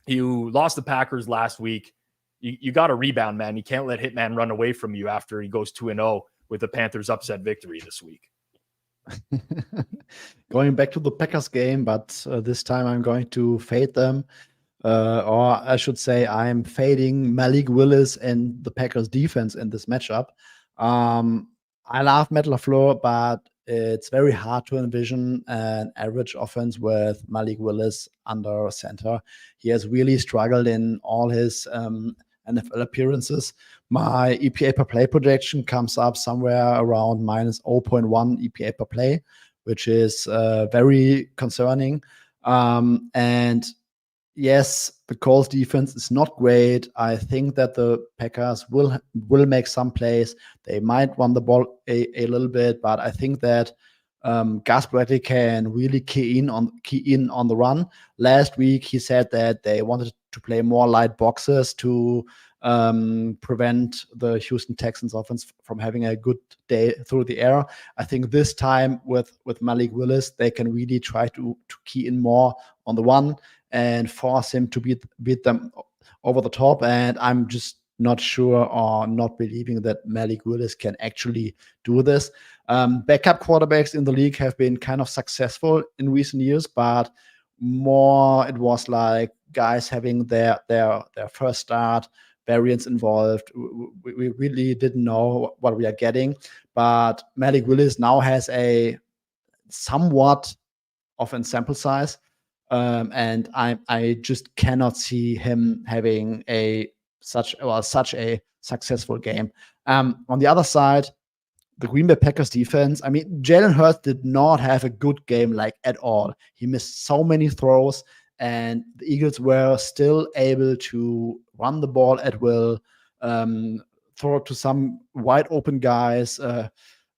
You lost the Packers last week. You got to rebound, man. You can't let Hitman run away from you after he goes 2-0 with the Panthers' upset victory this week. Going back to the Packers game, but this time I'm going to fade them. Or I should say I'm fading Malik Willis and the Packers defense in this matchup. I love Matt LaFleur, but it's very hard to envision an average offense with Malik Willis under center. He has really struggled in all his NFL appearances. My EPA per play projection comes up somewhere around minus 0.1 EPA per play, which is very concerning. And yes, the Colts defense is not great. I think that the Packers will make some plays. They might run the ball a little bit, but I think that Gus Bradley can really key in on the run. Last week, he said that they wanted to play more light boxes to prevent the Houston Texans offense from having a good day through the air. I think this time with Malik Willis, they can really try to key in more on the run and force him to beat them over the top. And I'm just not sure or not believing that Malik Willis can actually do this. Backup quarterbacks in the league have been kind of successful in recent years, but more it was like guys having their first start, variants involved. We really didn't know what we are getting. But Malik Willis now has a somewhat of an sample size. And I just cannot see him having such a successful game. On the other side, the Green Bay Packers defense, I mean, Jalen Hurts did not have a good game like at all. He missed so many throws, and the Eagles were still able to run the ball at will, throw it to some wide open guys in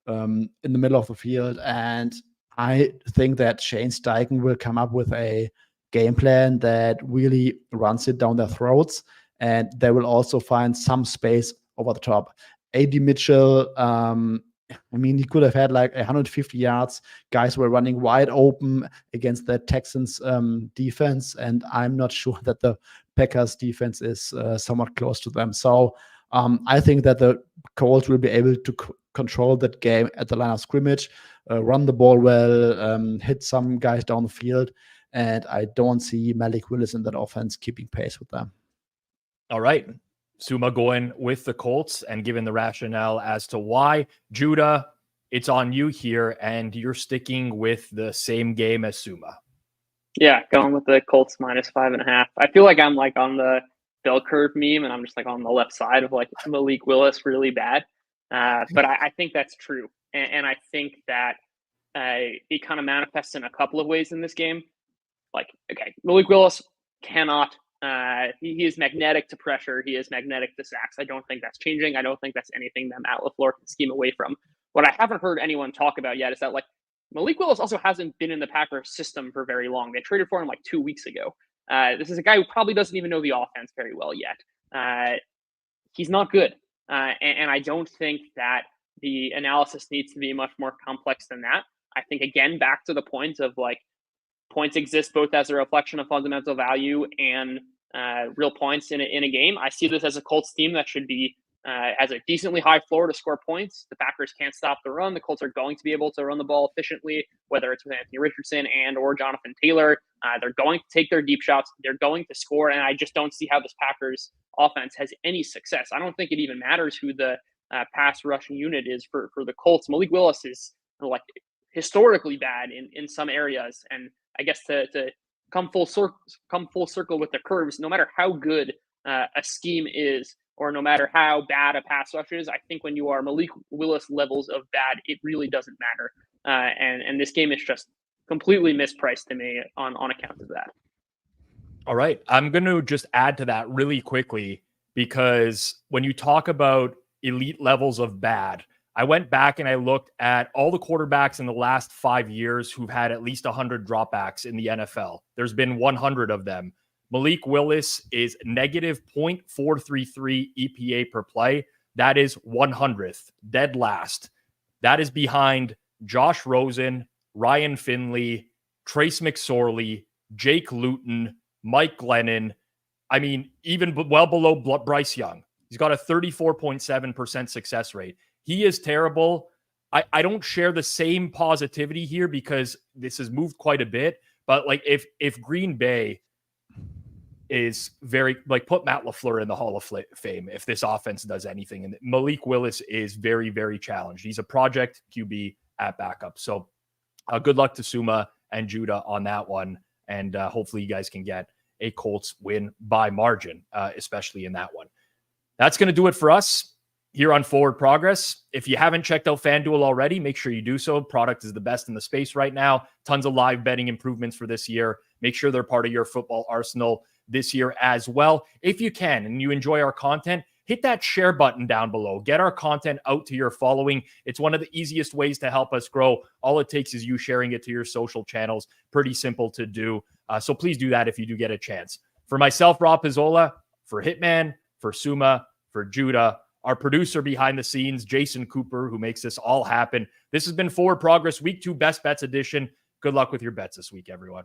the middle of the field. And I think that Shane Steichen will come up with a game plan that really runs it down their throats, and they will also find some space over the top. AD Mitchell, I mean, he could have had like 150 yards. Guys were running wide open against the Texans defense, and I'm not sure that the Packers defense is somewhat close to them. So I think that the Colts will be able to control that game at the line of scrimmage, run the ball well, hit some guys down the field, and I don't see Malik Willis in that offense keeping pace with them. All right. Suma going with the Colts and giving the rationale as to why. Judah, it's on you here, and you're sticking with the same game as Suma. Yeah, going with the Colts minus 5.5. I feel like I'm like on the bell curve meme, and I'm just like on the left side of like Malik Willis really bad. But I think that's true. And I think that it kind of manifests in a couple of ways in this game. Like, okay, Malik Willis cannot, he is magnetic to pressure. He is magnetic to sacks. I don't think that's changing. I don't think that's anything that Matt LaFleur can scheme away from. What I haven't heard anyone talk about yet is that like Malik Willis also hasn't been in the Packers system for very long. They traded for him like 2 weeks ago. This is a guy who probably doesn't even know the offense very well yet. He's not good. And I don't think that the analysis needs to be much more complex than that. I think, again, back to the point of like points exist both as a reflection of fundamental value and real points in a game. I see this as a Colts team that should be has a decently high floor to score points. The Packers can't stop the run. The Colts are going to be able to run the ball efficiently, whether it's with Anthony Richardson and or Jonathan Taylor. They're going to take their deep shots. They're going to score, and I just don't see how this Packers offense has any success. I don't think it even matters who the pass rushing unit is for the Colts. Malik Willis is like historically bad in some areas, and I guess to come full circle with the curves, no matter how good a scheme is, or no matter how bad a pass rush is, I think when you are Malik Willis levels of bad, it really doesn't matter. And this game is just completely mispriced to me on account of that. All right. I'm going to just add to that really quickly, because when you talk about elite levels of bad, I went back and I looked at all the quarterbacks in the last 5 years who've had at least 100 dropbacks in the NFL. There's been 100 of them. Malik Willis is negative 0.433 EPA per play. That is 100th, dead last. That is behind Josh Rosen, Ryan Finley, Trace McSorley, Jake Luton, Mike Glennon. I mean, even well below Bryce Young. He's got a 34.7% success rate. He is terrible. I don't share the same positivity here because this has moved quite a bit. But like if Green Bay is very like put Matt LaFleur in the Hall of Fame if this offense does anything, and Malik Willis is very, very challenged. He's a project QB at backup. So good luck to Suma and Judah on that one. And hopefully you guys can get a Colts win by margin, especially in that one. That's going to do it for us here on Forward Progress. If you haven't checked out Fanduel already, make sure you do so. Product is the best in the space right now. Tons of live betting improvements for this year. Make sure they're part of your football arsenal this year as well. If you can and you enjoy our content, hit that share button down below. Get our content out to your following. It's one of the easiest ways to help us grow. All it takes is you sharing it to your social channels. Pretty simple to do. So please do that if you do get a chance. For myself, Rob Pizzola, for Hitman, for Suma, for Judah, our producer behind the scenes, Jason Cooper, who makes this all happen. This has been Forward Progress Week 2 Best Bets Edition. Good luck with your bets this week, everyone.